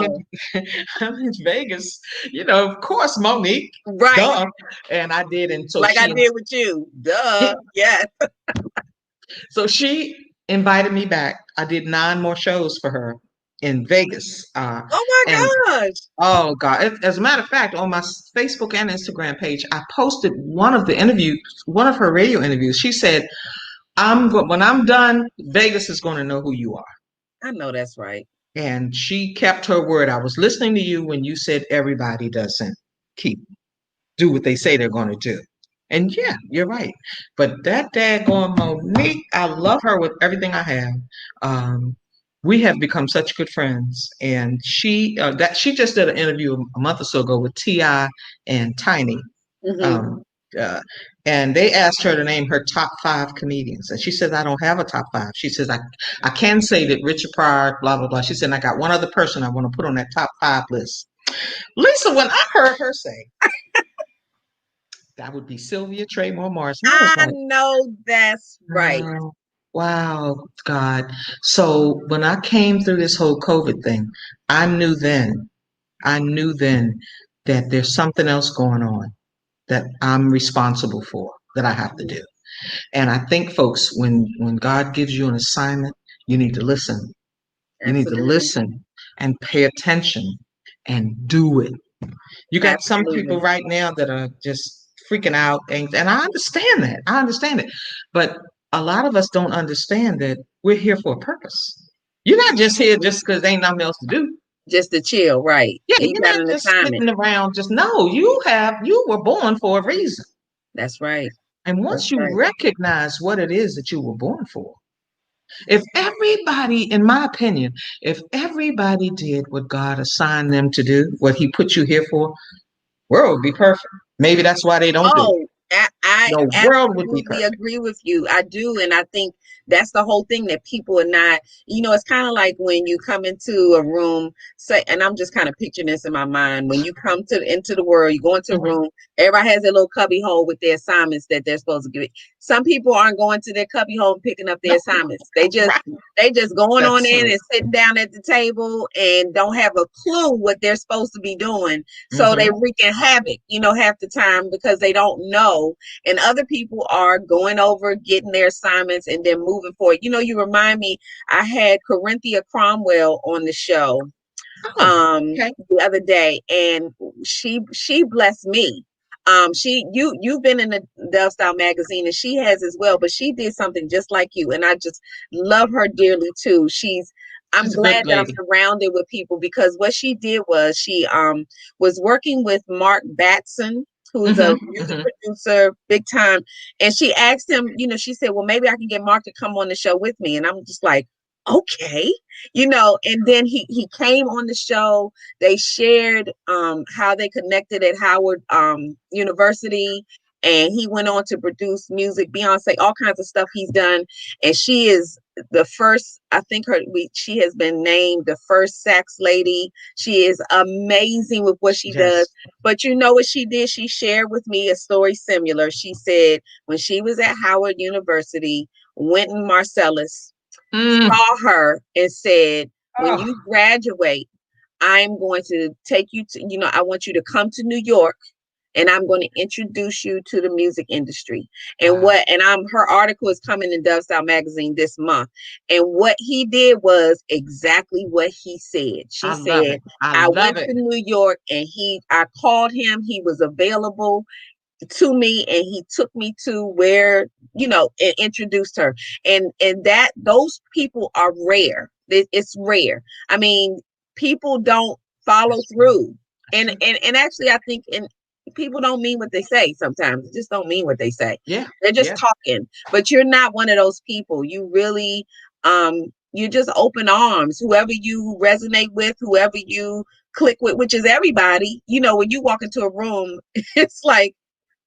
I'm in Vegas. Of course, Monique, Right. duh. And I did, and Like I did with you. Duh. Yes. she invited me back. I did 9 more shows for her in Vegas. Oh And my gosh. oh God! As a matter of fact, on my Facebook and Instagram page, I posted one of her radio interviews. She said, when I'm done, Vegas is going to know who you are." I know that's right. And she kept her word. I was listening to you when you said everybody doesn't keep do what they say they're going to do. And yeah, you're right. But that daggone Monique, I love her with everything I have. Um, we have become such good friends. And she just did an interview a month or so ago with Ti and Tiny. Hmm. Um, uh, and they asked her to name her top 5 comedians. And she says, I don't have a top 5. She says, I can say that Richard Pryor, blah, blah, blah. She said, I got one other person I want to put on that top 5 list. Lisa, when I heard her say that would be Sylvia Traymore Morrison, I was I like, know that's right. wow, wow, God. So when I came through this whole COVID thing, I knew then, I knew then that there's something else going on that I'm responsible for, that I have to do. And I think, folks, when God gives you an assignment, you need to listen. You need to Absolutely. listen and pay attention and do it. You got some people Absolutely. right now that are just freaking out, and I understand that. I understand it. But a lot of us don't understand that we're here for a purpose. You're not just here just because there ain't nothing else to do. Just to chill, right. Yeah, You you're got not an just assignment. sitting around just no, you were born for a reason. That's right. And That's once you right. recognize what it is that you were born for, if everybody, in my opinion, if everybody did what God assigned them to do, what He put you here for, world would be perfect. Maybe that's why they don't do it. Oh, I The world would be absolutely perfect. agree with you. I do. And I think that's the whole thing that people are not, it's kind of like when you come into a room, say, and I'm just kind of picturing this in my mind. When you come into the world, you go into a Mhm. room, everybody has their little cubby hole with their assignments that they're supposed to give. Some people aren't going to their cubby hole and picking up their No, assignments. They just right. they just going on That's in true. and sitting down at the table and don't have a clue what they're supposed to be doing. So they Hmm. wreaking havoc, half the time because they don't know. And other people are going over, getting their assignments, and then moving forward. You remind me, I had Corinthia Cromwell on the show Oh, okay. the other day, and she blessed me. You've been in the Dove Style magazine, and she has as well, but she did something just like you, and I just love her dearly too. I'm She's a good glad that I'm lady. surrounded with people because what she did was she was working with Mark Batson, who's a Hmm. music Hmm. producer, big time. And she asked him, she said, well, maybe I can get Mark to come on the show with me. And I'm just like, okay, and then he came on the show. They shared how they connected at Howard University, and he went on to produce music, Beyonce, all kinds of stuff he's done. And she is the first, I think she has been named the first sax lady. She is amazing with what she does. Yes. But you know what she did? She shared with me a story similar. She said when she was at Howard University, Wynton Marsalis Mm. saw her and said, when Oh, you graduate, I'm going to take you to, I want you to come to New York, and I'm going to introduce you to the music industry. wow. Her article is coming in Dove Style magazine this month. And what he did was exactly what he said. She I love said, it. I I love went it. to New York, and I called him. He was available to me, and he took me to where, and introduced her. And that those people are rare. It's rare. I mean, people don't follow That's true. through. That's and true. and, and actually I think and people don't mean what they say. Sometimes they just don't mean what they say. Yeah. They're just Yeah. talking. But you're not one of those people. You really you just open arms, whoever you resonate with, whoever you click with, which is everybody. When you walk into a room, it's like,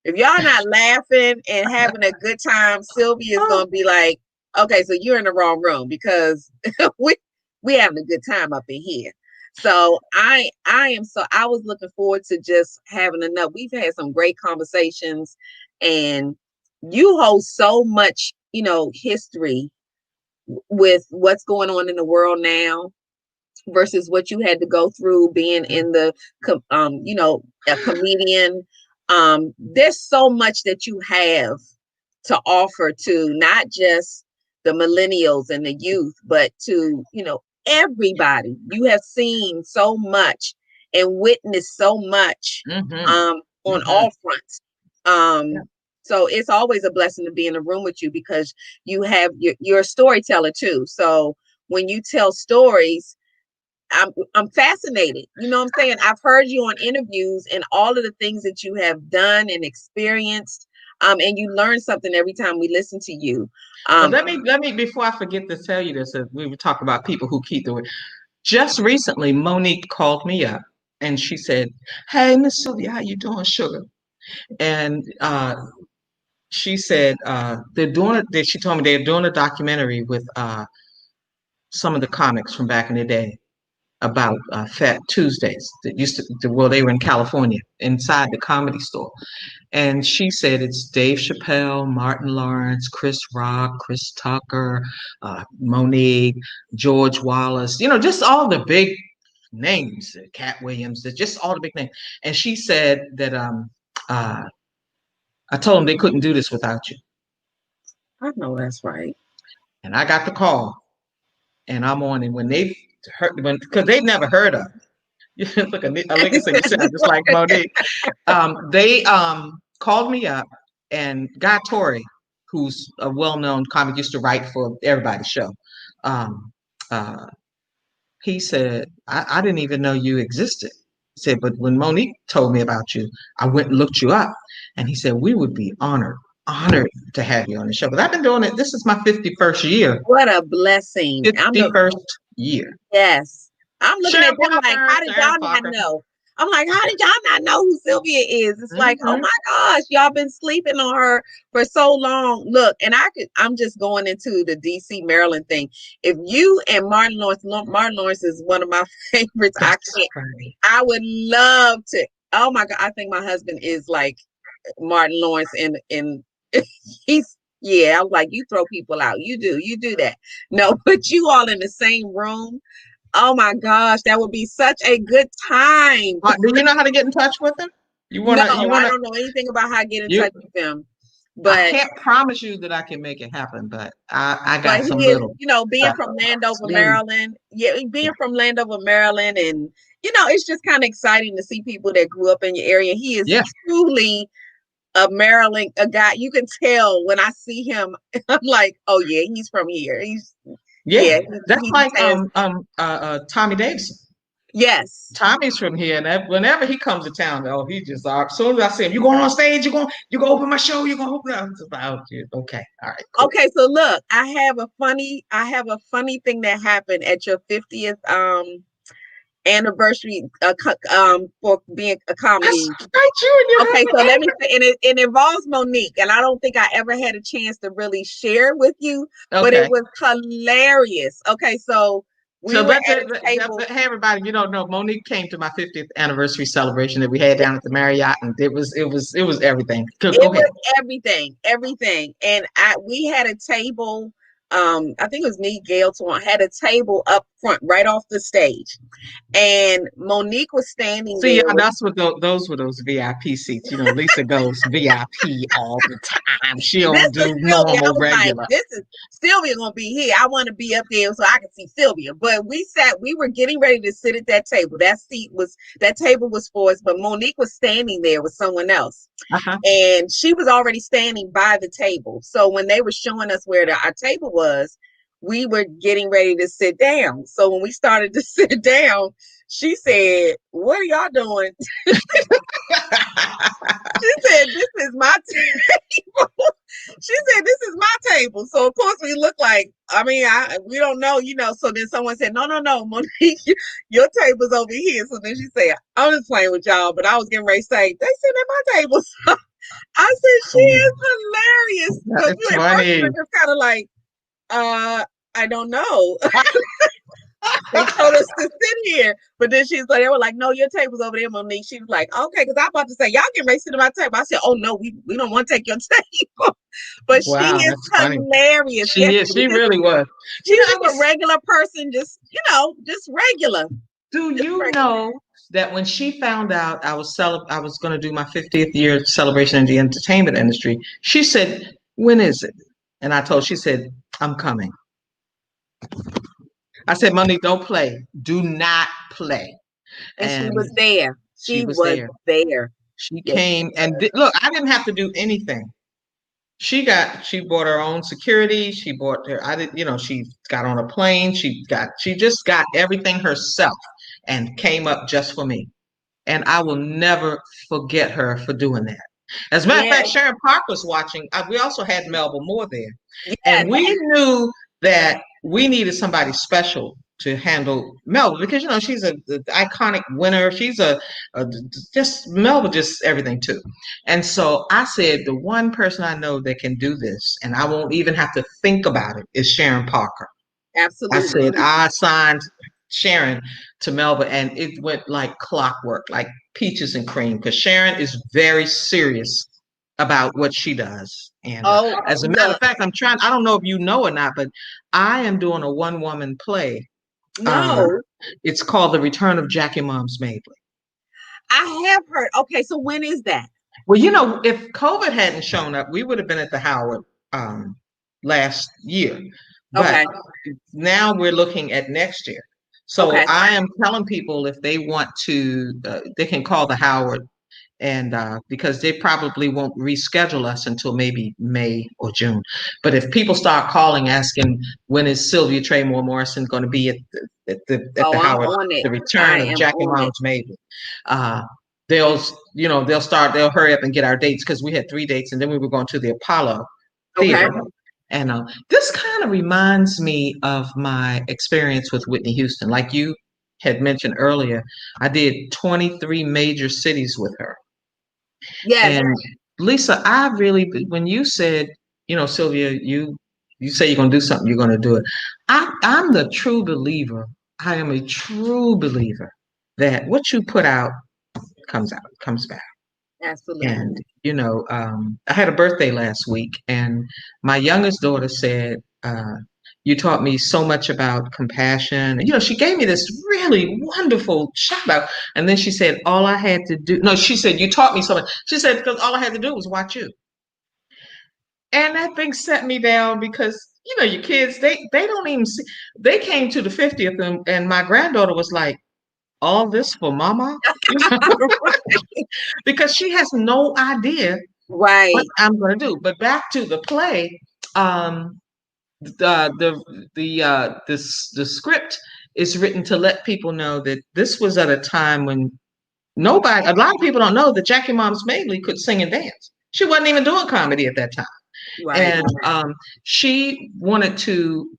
if y'all not laughing and having a good time, Sylvia is Oh, gonna be like, okay, so you're in the wrong room because we we having a good time up in here. So I was looking forward to just having enough. We've had some great conversations, and you hold so much, history with what's going on in the world now versus what you had to go through being in the a comedian. There's so much that you have to offer to not just the millennials and the youth, but to everybody. You have seen so much and witnessed so much mm-hmm. on Mm-hmm. all fronts. Yeah. So it's always a blessing to be in a room with you because you're a storyteller too. So when you tell stories, I'm fascinated. You know what I'm saying? I've heard you on interviews and all of the things that you have done and experienced. And you learn something every time we listen to you. Well, Um, let me before I forget to tell you this, we were talking about people who keep the word. Just recently, Monique called me up and she said, "Hey, Miss Sylvia, how you doing, sugar?" And she said they're doing it. She told me they're doing a documentary with some of the comics from back in the day, about Fat Tuesdays that used well, they were in California inside the Comedy Store. And she said it's Dave Chappelle, Martin Lawrence, Chris Rock, Chris Tucker, Monique, George Wallace, just all the big names, Cat Williams, just all the big names. And she said that uh, I told them they couldn't do this without you. I know that's right. And I got the call, and I'm on, and when they heard, because they'd never heard of it. Look, Alika said you sound just like Monique. They called me up, and Guy Torrey, who's a well-known comic, used to write for everybody's show. Um, uh, he said, I didn't even know you existed. He said, but when Monique told me about you, I went and looked you up. And he said, we would be honored to have you on the show. But I've been doing it. This is my 51st year. What a blessing. 51st year. Yes. I'm looking Sharon at them like, Parker, how did y'all not know? I'm like, how did y'all not know who Sylvia is? It's like, oh my gosh, y'all been sleeping on her for so long. Look, and I'm just going into the DC Maryland thing. If you and Martin Lawrence is one of my favorites. I would love to. Oh my God, I think my husband is like Martin Lawrence in he's yeah, I'm like, you throw people out. You do that. No, put you all in the same room. Oh my gosh, that would be such a good time. Do you know how to get in touch with them? No, I don't know anything about how to get in touch with them. But I can't promise you that I can make it happen, but I got some little. Being from Landover, Maryland. Yeah, being from Landover, Maryland, and it's just kind of exciting to see people that grew up in your area. He is truly a Maryland, a guy. You can tell when I see him. I'm like, oh yeah, he's from here. That's like Tommy Davidson. Yes, Tommy's from here, and whenever he comes to town, he just as soon as I see him, you going on stage, you gonna open my show, you gonna open up. Okay, all right, cool. Okay, so look, I have a funny thing that happened at your 50th anniversary for being a comedy. Okay, so let me say, and it involves Monique, and I don't think I ever had a chance to really share with you, but it was hilarious. Okay, so we were at a table. Hey everybody, you don't know, Monique came to my 50th anniversary celebration that we had down at the Marriott, and it was everything. Go ahead. Everything, and we had a table. I think it was me, Gail, had a table up front, right off the stage, and Monique was standing there. See, that's what those were, those VIP seats. Lisa goes VIP all the time. She don't do normal regular. Like, this is Sylvia gonna be here. I want to be up there so I can see Sylvia. But we were getting ready to sit at that table. That table was for us, but Monique was standing there with someone else. And she was already standing by the table. So when they were showing us where our table was, we were getting ready to sit down. So when we started to sit down, she said, "What are y'all doing?" She said, "This is my table." She said, "This is my table." So of course we look like, we don't know, So then someone said, "No, Monique, your table's over here." So then she said, "I'm just playing with y'all," but I was getting ready to say, "They sit at my table." So I said, "She is hilarious." That's funny. Just kind of like, I don't know. They told us to sit here, but then they were like, "No, your table's over there, Monique." She was like, "Okay," because I'm about to say, "Y'all get ready to sit at my table." I said, "Oh no, we don't want to take your table." But she is hilarious. She is. She really was. She's like a regular person, just regular. Do you know that when she found out I was going to do my 50th year celebration in the entertainment industry, she said, "When is it?" And I told, she said, "I'm coming." I said, "Monique, don't play. Do not play." And she was there. She was there. She came and look, I didn't have to do anything. She bought her own security. She bought her, she got on a plane. She just got everything herself and came up just for me. And I will never forget her for doing that. As a matter of fact, Sharon Park was watching. We also had Melba Moore there. And we knew that we needed somebody special to handle Melba because, she's the iconic winner. She's Melba, just everything too. And so I said, the one person I know that can do this, and I won't even have to think about it, is Sharon Parker. Absolutely. I said, I signed Sharon to Melba, and it went like clockwork, like peaches and cream, because Sharon is very serious about what she does. And Oh, as a matter of look, fact, I don't know if you know or not, but I am doing a one-woman play. Um, no, it's called The Return of Jackie Moms Mabley. I have heard. Okay, so when is that? Well, if COVID hadn't shown up, we would have been at the Howard um, last year. But Okay, now we're looking at next year. So okay, I am telling people if they want to, they can call the Howard, and because they probably won't reschedule us until maybe May or June. But if people start calling asking when is Sylvia Traymore Morrison going to be at the oh, I'm Howard, on it. the I return of am Jackie on it. Moms Maybe, uh, they'll hurry up and get our dates, because we had 3 dates, and then we were going to the Apollo Okay, Theater. And this kind of reminds me of my experience with Whitney Houston. Like you had mentioned earlier, I did 23 major cities with her. yes. And Lisa, I really, when you said, Sylvia, you say you're gonna do something, you're gonna do it. I'm the true believer. I am a true believer that what you put out comes back. Absolutely. And I had a birthday last week, and my youngest daughter said, "You taught me so much about compassion." And she gave me this really wonderful shout out, and then she said, "All I had to do," no, she said, "You taught me so much." She said, "Because all I had to do was watch you," and that thing set me down, because your kids, they don't even see. They came to the 50th, and my granddaughter was like, "All this for mama?" Because she has no idea what Right. I'm going to do. But back to the play, um, the script is written to let people know that this was at a time when a lot of people don't know that Jackie Moms Mabley could sing and dance. She wasn't even doing comedy at that time, Right. and she wanted to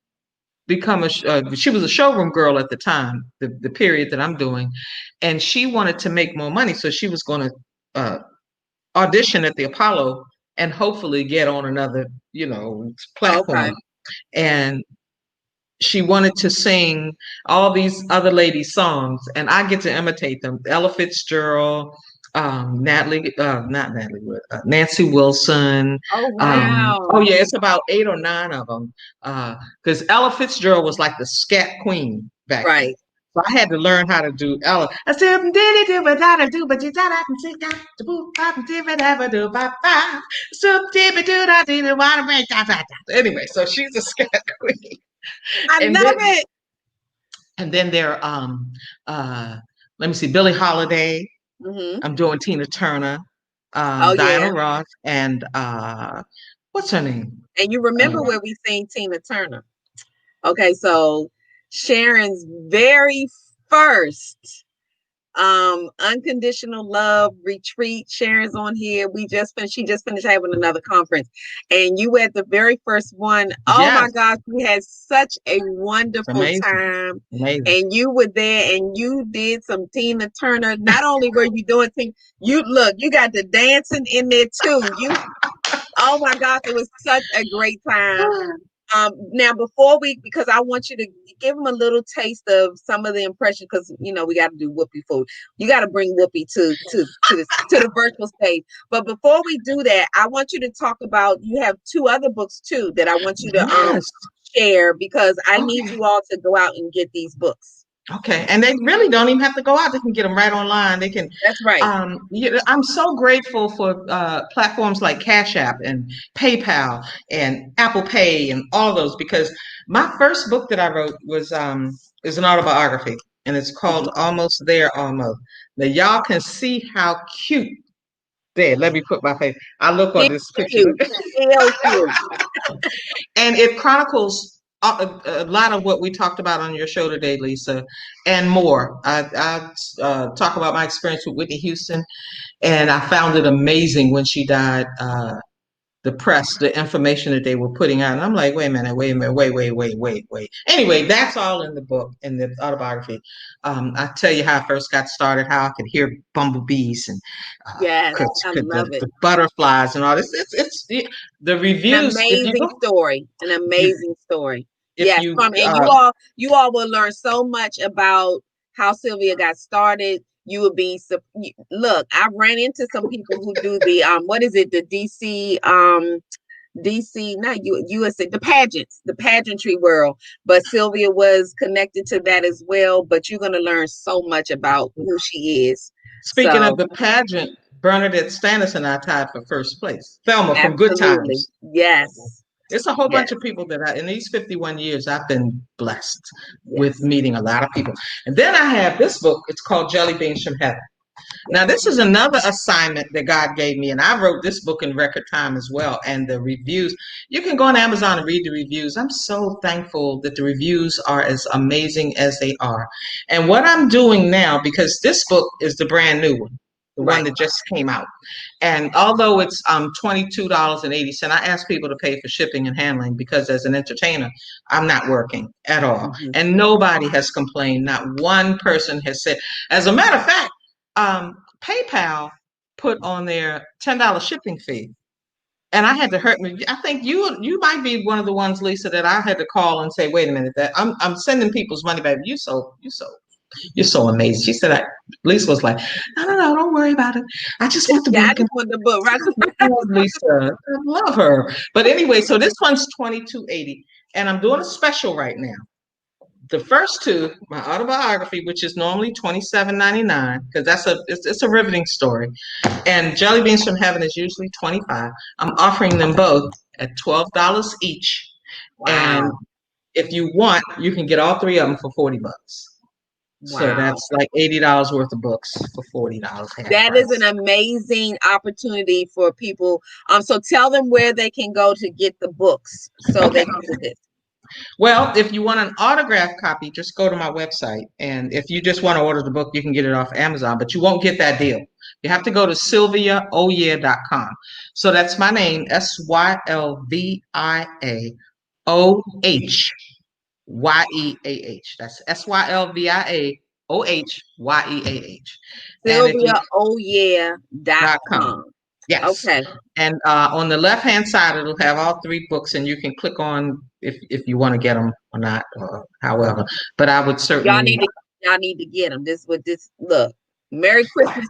become she was a showroom girl at the time, the period that I'm doing, and she wanted to make more money, so she was going to audition at the Apollo and hopefully get on another, Okay. platform. And she wanted to sing all these other ladies' songs, and I get to imitate them. Ella Fitzgerald, Natalie, not Natalie Wood, Nancy Wilson. Oh, Oh wow. yeah, it's about 8 or 9 of them. Because Ella Fitzgerald was like the scat queen back then. Right. So I had to learn how to do Ella. I said, did do but I do, but you thought I can take out the boot, pop, did ever do, ba ba. So did do that, did want to make that. Anyway, so she's a scat queen. I And love then it. there uh let me see, Billie Holiday. Hmm. I'm doing Tina Turner, Oh, Diana yeah. Ross, and what's her name? And you Uh, remember where we seen Tina Turner. Okay, so Sharon's very first unconditional love retreat. Sharon's on here. She just finished having another conference, and you were at the very first one. Oh yes, my gosh, we had such a wonderful amazing, time. amazing. And you were there, and you did some Tina Turner. Not only were you doing things, you got the dancing in there too. Oh my gosh, it was such a great time. Now because I want you to give them a little taste of some of the impression, because we got to do Whoopi food. You got to bring Whoopi to the virtual stage. But before we do that, I want you to talk about, you have 2 other books too that I want you to Yes. share, because I need Okay. you all to go out and get these books. Okay, and they really don't even have to go out. They can get them right online. They can. That's right. I'm so grateful for platforms like Cash App and PayPal and Apple Pay and all those, because my first book that I wrote is an autobiography, and it's called Mhm. Almost There Almost. Now y'all can see how cute. There, let me put my face. I look on Real this picture. cute. Real cute. And it chronicles a lot of what we talked about on your show today, Lisa, and more. I talk about my experience with Whitney Houston, and I found it amazing when she died. The press, the information that they were putting out, and I'm like, wait a minute, wait. Anyway, that's all in the book, in the autobiography. I tell you how I first got started, how I could hear bumblebees, and Yes, I love the it. butterflies and all this. The An reviews, if you amazing go. story. An amazing story. If Yes, you and you all will learn so much about how Sylvia got started. You would be look. I ran into some people who do the what is it, the DC, not USA, the pageants, the pageantry world. But Sylvia was connected to that as well. But you're gonna learn so much about who she is. speaking of So the pageant, Bernadette Stannis and I tied for first place. Thelma from Good absolutely, Times. yes, It's a whole yes, bunch of people that in these 51 years, I've been blessed with yes, meeting a lot of people. And then I have this book. It's called Jelly Beans from Heaven. Now, yes. this is another assignment that God gave me, and I wrote this book in record time as well. And the reviews, you can go on Amazon and read the reviews. I'm so thankful that the reviews are as amazing as they are. And what I'm doing now, because this book is the brand new one, the one Right. that just came out. And although it's $22.80, I ask people to pay for shipping and handling because as an entertainer, I'm not working at all. Mhm. And nobody has complained. Not one person has said, as a matter of fact, PayPal put on their $10 shipping fee. And I had to hurt me. I think you might be one of the ones, Lisa, that I had to call and say, wait a minute, that I'm sending people's money back. You're so amazing. She said, Lisa was like, no, don't worry about it. I just want the Yeah, I book. just want the book, right? Oh, Lisa, I love her. But anyway, so this one's 22.80, and I'm doing a special right now. The first two, my autobiography, which is normally 27.99, because it's a riveting story, and Jelly Beans from Heaven is usually 25. I'm offering them both at $12 each, and Wow, if you want, you can get all three of them for $40. So wow. that's like $80 worth of books for $40, half That is an price. amazing opportunity for people. So tell them where they can go to get the books so Okay. they can do this. Well, if you want an autographed copy, just go to my website. And if you just want to order the book, you can get it off Amazon, but you won't get that deal. You have to go to sylviaoyeah.com. So that's my name, SylviaOyeah. That's SylviaOyeah. And if you .com. SylviaOyeah.com. Yes. Okay. And on the left hand side, it'll have all three books, and you can click on if you want to get them or not, or however. But I would Y'all certainly. need to y'all need to get them. This with this look. Merry Christmas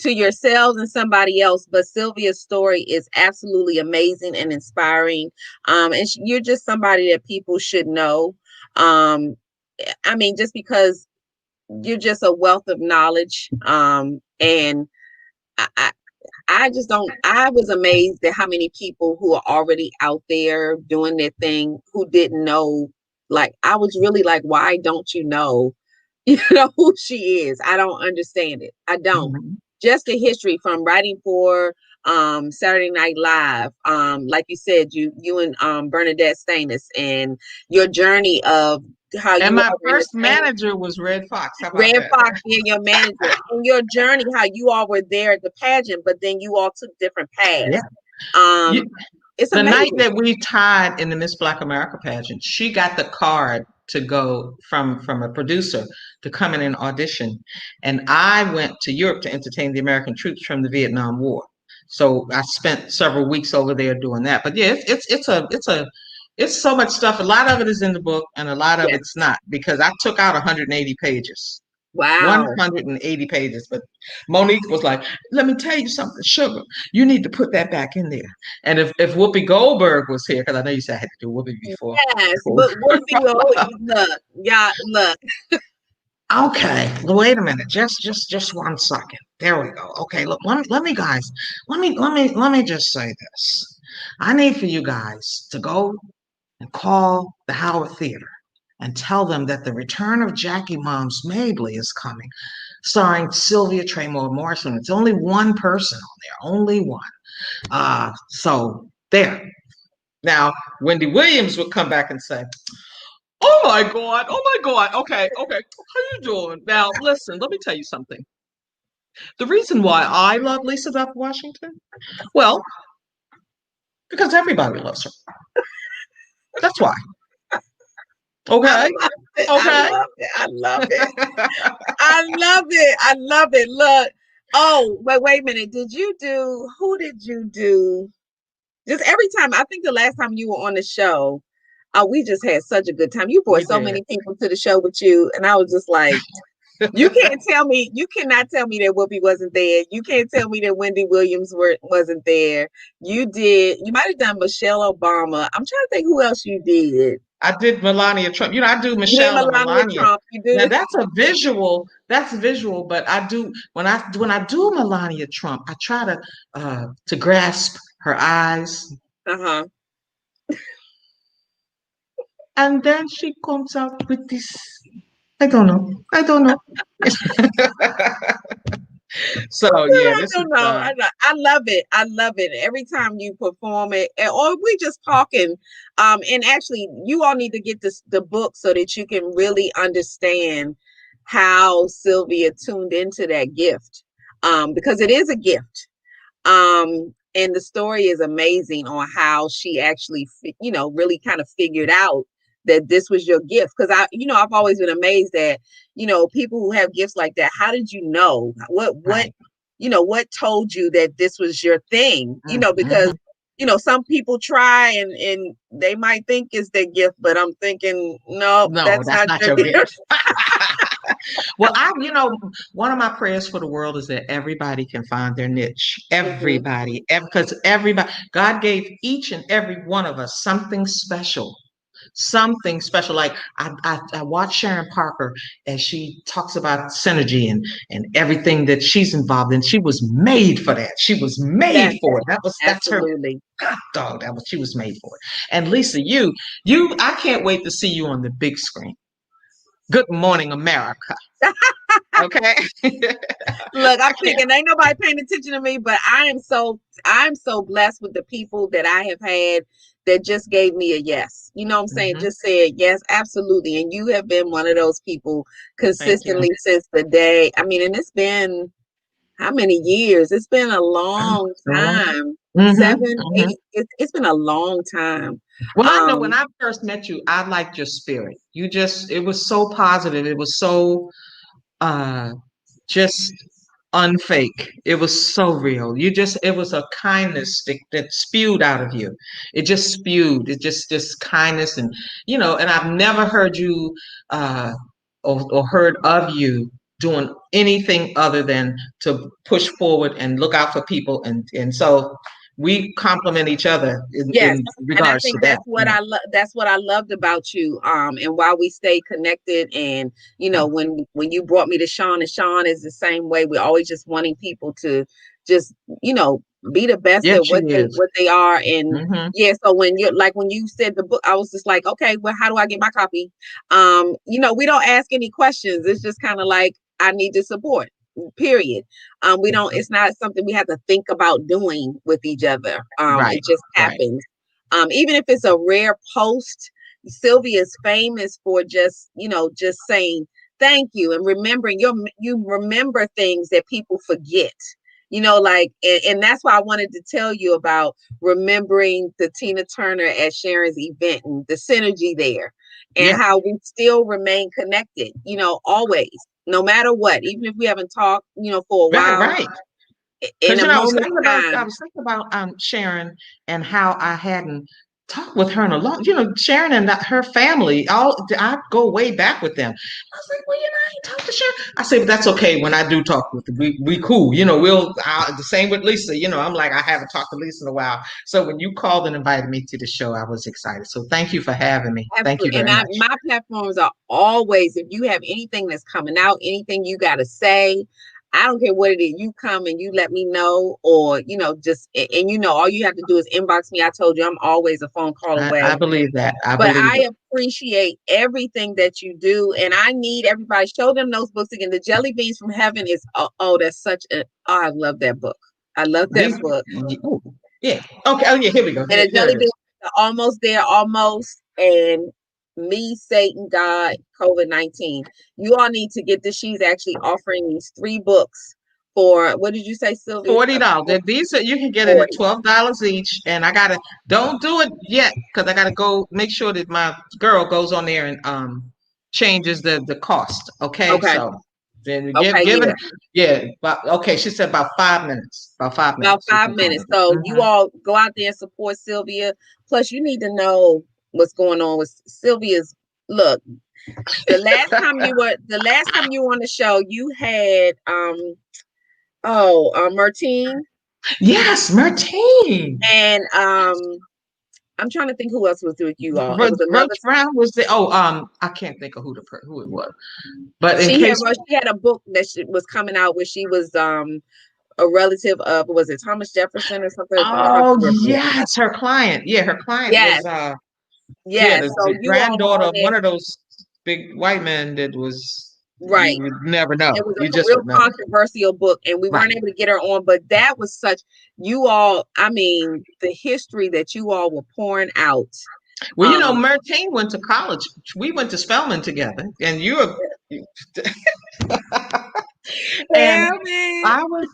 to yourselves and somebody else. But Sylvia's story is absolutely amazing and inspiring. And you're just somebody that people should know. I mean, just because you're just a wealth of knowledge. And I, I I just don't. I was amazed at how many people who are already out there doing their thing who didn't know. Like, I was really like, why don't you know, who she is? I don't understand it. I don't. Mhm. Just the history from writing for Saturday Night Live, like you said, you and Bernadette Stanis, and your journey of how And you my all were first entertainers. manager was Red Fox. How about Red that? Fox being your manager, and your journey, how you all were there at the pageant, but then you all took different Yeah. paths. You, Um, it's the night amazing. that we tied in the Miss Black America pageant, she got the card to go from a producer to come in and audition, and I went to Europe to entertain the American troops from the Vietnam War. So I spent several weeks over there doing that. But yeah, it's so much stuff. A lot of it is in the book, and a lot of Yes. it's not because I took out 180 pages. Wow. 180 pages. But Monique was like, let me tell you something, sugar. You need to put that back in there. And if Whoopi Goldberg was here, because I know you said I had to do Whoopi before. Yes, but Whoopi, look, y'all, look. Okay, wait a minute. Just 1 second. There we go. Okay, look, let me guys, let me just say this. I need for you guys to go and call the Howard Theater and tell them that the return of Jackie Moms Mabley is coming, starring Sylvia Traymore Morrison. It's only one person on there, only one. So there. Now, Wendy Williams would come back and say, "Oh my God, oh my God, okay, how you doing? Now, listen, let me tell you something. The reason why I love Lisa Duff Washington, well, because everybody loves her. That's why. I Okay, love it. I okay." love it. I love it. I love it. I love it. Look. Oh, wait a minute. Who did you do? Just every time, I think the last time you were on the show, We just had such a good time. You brought We so did. many people to the show with you, and I was just like, you cannot tell me that Whoopi wasn't there. You can't tell me that Wendy Williams wasn't there. You might have done Michelle Obama. I'm trying to think who else you did. I did Melania Trump. I do You did Michelle and Melania Melania. Trump. You Now did. that's a visual. That's visual. But I do when I do Melania Trump, I try to grasp her eyes, Uh-huh. and then she comes out with this. I don't know. I don't know. So yeah, I this is don't know. I love it. I love it. Every time you perform it, or we just talking. And actually, you all need to get the book so that you can really understand how Sylvia tuned into that gift. Because it is a gift. And the story is amazing on how she actually, really kind of figured out that this was your gift. Because I've always been amazed that, people who have gifts like that. How did you know? What right. what told you that this was your thing? Because Mhm. some people try and they might think it's their gift, but I'm thinking, no, No, that's that's not not your your gift. gift. Well, one of my prayers for the world is that everybody can find their niche. Hmm. Everybody, because everybody, God gave each and every one of us something special. Something special. Like I watch Sharon Parker as she talks about synergy and everything that she's involved in. She was made for that. She was made That for it. That's her absolutely. hot dog. She was made for it. And Lisa, I can't wait to see you on the big screen. Good morning, America. Okay. Look, I I'm can't. thinking ain't nobody paying attention to me, but I'm so blessed with the people that I have had that just gave me a yes. You know what I'm saying? Mhm. Just said yes, absolutely. And you have been one of those people Thank you. consistently since the day. I mean, and it's been how many years? It's been a long So long. time. Hmm. 7, 8. It's been a long time. Well, I know when Um, I first met you, I liked your spirit. It was so positive. It was so uh just unfake. It was so real. It was a kindness that spewed out of you. It just spewed. It just kindness and I've never heard you uh or heard of you doing anything other than to push forward and look out for people and so we complement each other Yes, in and I regards to think that. that's what I loved about you. And while we stay connected, and when you brought me to Sean, and Sean is the same way. We're always just wanting people to just you know be the best Yes, at she is. what they are. And Hmm. yeah, so when you said the book, I was just like, okay, well, how do I get my copy? We don't ask any questions. It's just kind of like I need the support. Period. We don't. It's not something we have to think about doing with each other. Right, It just right. happens. Even if it's a rare post, Sylvia is famous for just saying thank you and remembering you remember things that people forget. And that's why I wanted to tell you about remembering the Tina Turner at Sharon's event and the synergy there, and Yeah, how we still remain connected. Always, no matter what, even if we haven't talked, for a right, while, right. in Because a I was moment's thinking about time. Sharon and how I hadn't talked with her in a long. Sharon and her family. I go way back with them. I was like, well, I ain't talked to Sharon. I said, but that's okay. When I do talk with them, we cool. The same with Lisa. I'm like, I haven't talked to Lisa in a while. So when you called and invited me to the show, I was excited. So thank you for having me. Thank you Absolutely. And very much. my platforms are always, if you have anything that's coming out, anything you got to say, I don't care what it is, you come and you let me know, or, all you have to do is inbox me. I told you I'm always a phone call I away. believe that. I But believe I it. appreciate everything that you do. And I need everybody, show them those books again. The Jelly Beans from Heaven is, that's I love that book. I love that These, book. oh, yeah. Okay. Oh, yeah. Here we go. And Here, the here Jelly it Beans is. are almost there, almost. And Me, Satan, God, COVID-19. You all need to get this. She's actually offering these 3 books for, what did you say, Sylvia? $40. These you can get it at 40. $12 each, and I gotta don't do it yet because I gotta go make sure that my girl goes on there and changes the cost. Okay, Okay. so then Okay. give it Yeah. yeah. But okay, she said about 5 minutes. About five About minutes you five can call minutes. it. So you Hmm. all go out there and support Sylvia. Plus, you need to know. what's going on with Sylvia's look. The last time you were on the show, you had Martine Yes, Martine. and I'm trying to think who else was with you all. It was Roach another. Brown was the I can't think of who it was. But in She had case she had a book that was coming out where she was a relative of, was it Thomas Jefferson or something? oh yes, her client. Yeah, her client Yes, was yes. So the you all were granddaughter on of there, one of those big white men that was you right? would never know. It was You a just real would never. controversial book, and we Right. weren't able to get her on. But that was such, you all. I mean, the history that you all were pouring out. Well, Um, Martine went to college. We went to Spelman together, and you were, and Damn it. I was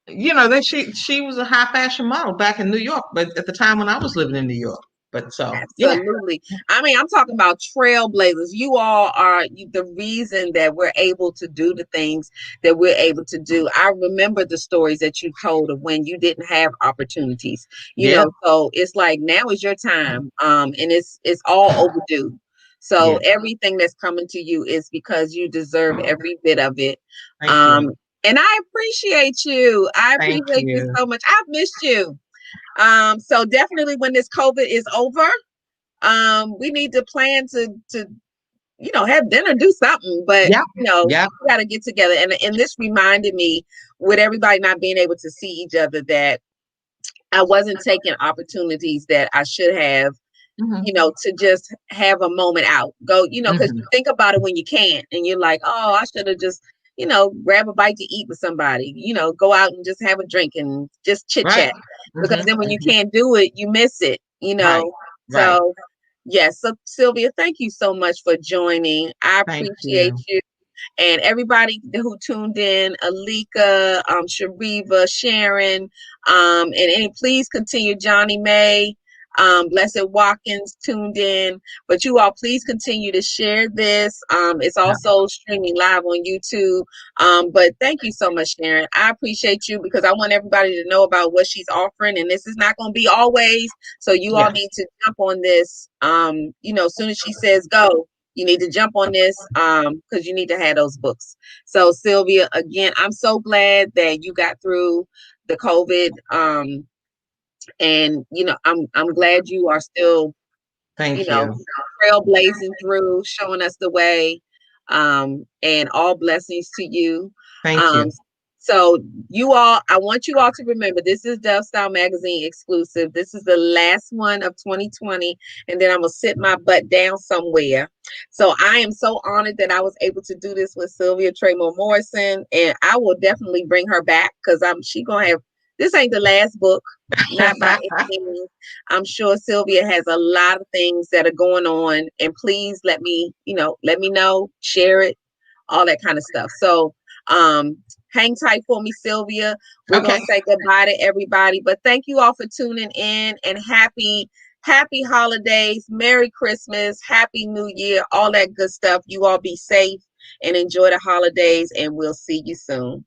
that she was a high fashion model back in New York, but at the time when I was living in New York. But so yeah, Absolutely. I mean, I'm talking about trailblazers. You all are the reason that we're able to do the things that we're able to do. I remember the stories that you told of when you didn't have opportunities, yeah, so it's like now is your time. And it's all overdue. So yeah. everything that's coming to you is because you deserve every bit of it. Thank you, Um, and I appreciate you. I thank appreciate you you. so much. I've missed you. So definitely when this COVID is over, we need to plan to have dinner, do something, but Yeah, yeah. we got to get together. And this reminded me, with everybody not being able to see each other, that I wasn't taking opportunities that I should have, Hmm. to just have a moment out, go, because you Hmm. think about it when you can't, and you're like, oh, I should have just, grab a bite to eat with somebody, go out and just have a drink and just chit Right. chat, because Hmm. then when you can't do it, you miss it, Right. Right. So, yes. So, Sylvia, thank you so much for joining. I Thank appreciate you. you. And everybody who tuned in, Alika, Shariva, Sharon, and please continue, Johnny May, Blessed Watkins tuned in. But you all, please continue to share this. It's Yeah. also streaming live on YouTube. But thank you so much, Sharon. I appreciate you, because I want everybody to know about what she's offering, and this is not going to be always. So you all Yes. need to jump on this. As soon as she says go, you need to jump on this, because you need to have those books. So Sylvia, again, I'm so glad that you got through the COVID. And I'm glad you are still, you Thank know, you. trailblazing through, showing us the way. And all blessings to you. Thank Um, you. so I want you all to remember, this is Dove Style Magazine exclusive. This is the last one of 2020, and then I'm gonna sit my butt down somewhere. So I am so honored that I was able to do this with Sylvia Traymore Morrison, and I will definitely bring her back, because she gonna have, this ain't the last book, not by any means. I'm sure Sylvia has a lot of things that are going on, and please let me know, share it, all that kind of stuff. So, hang tight for me, Sylvia. We're Okay. gonna say goodbye to everybody, but thank you all for tuning in, and happy holidays, Merry Christmas, Happy New Year, all that good stuff. You all be safe and enjoy the holidays, and we'll see you soon.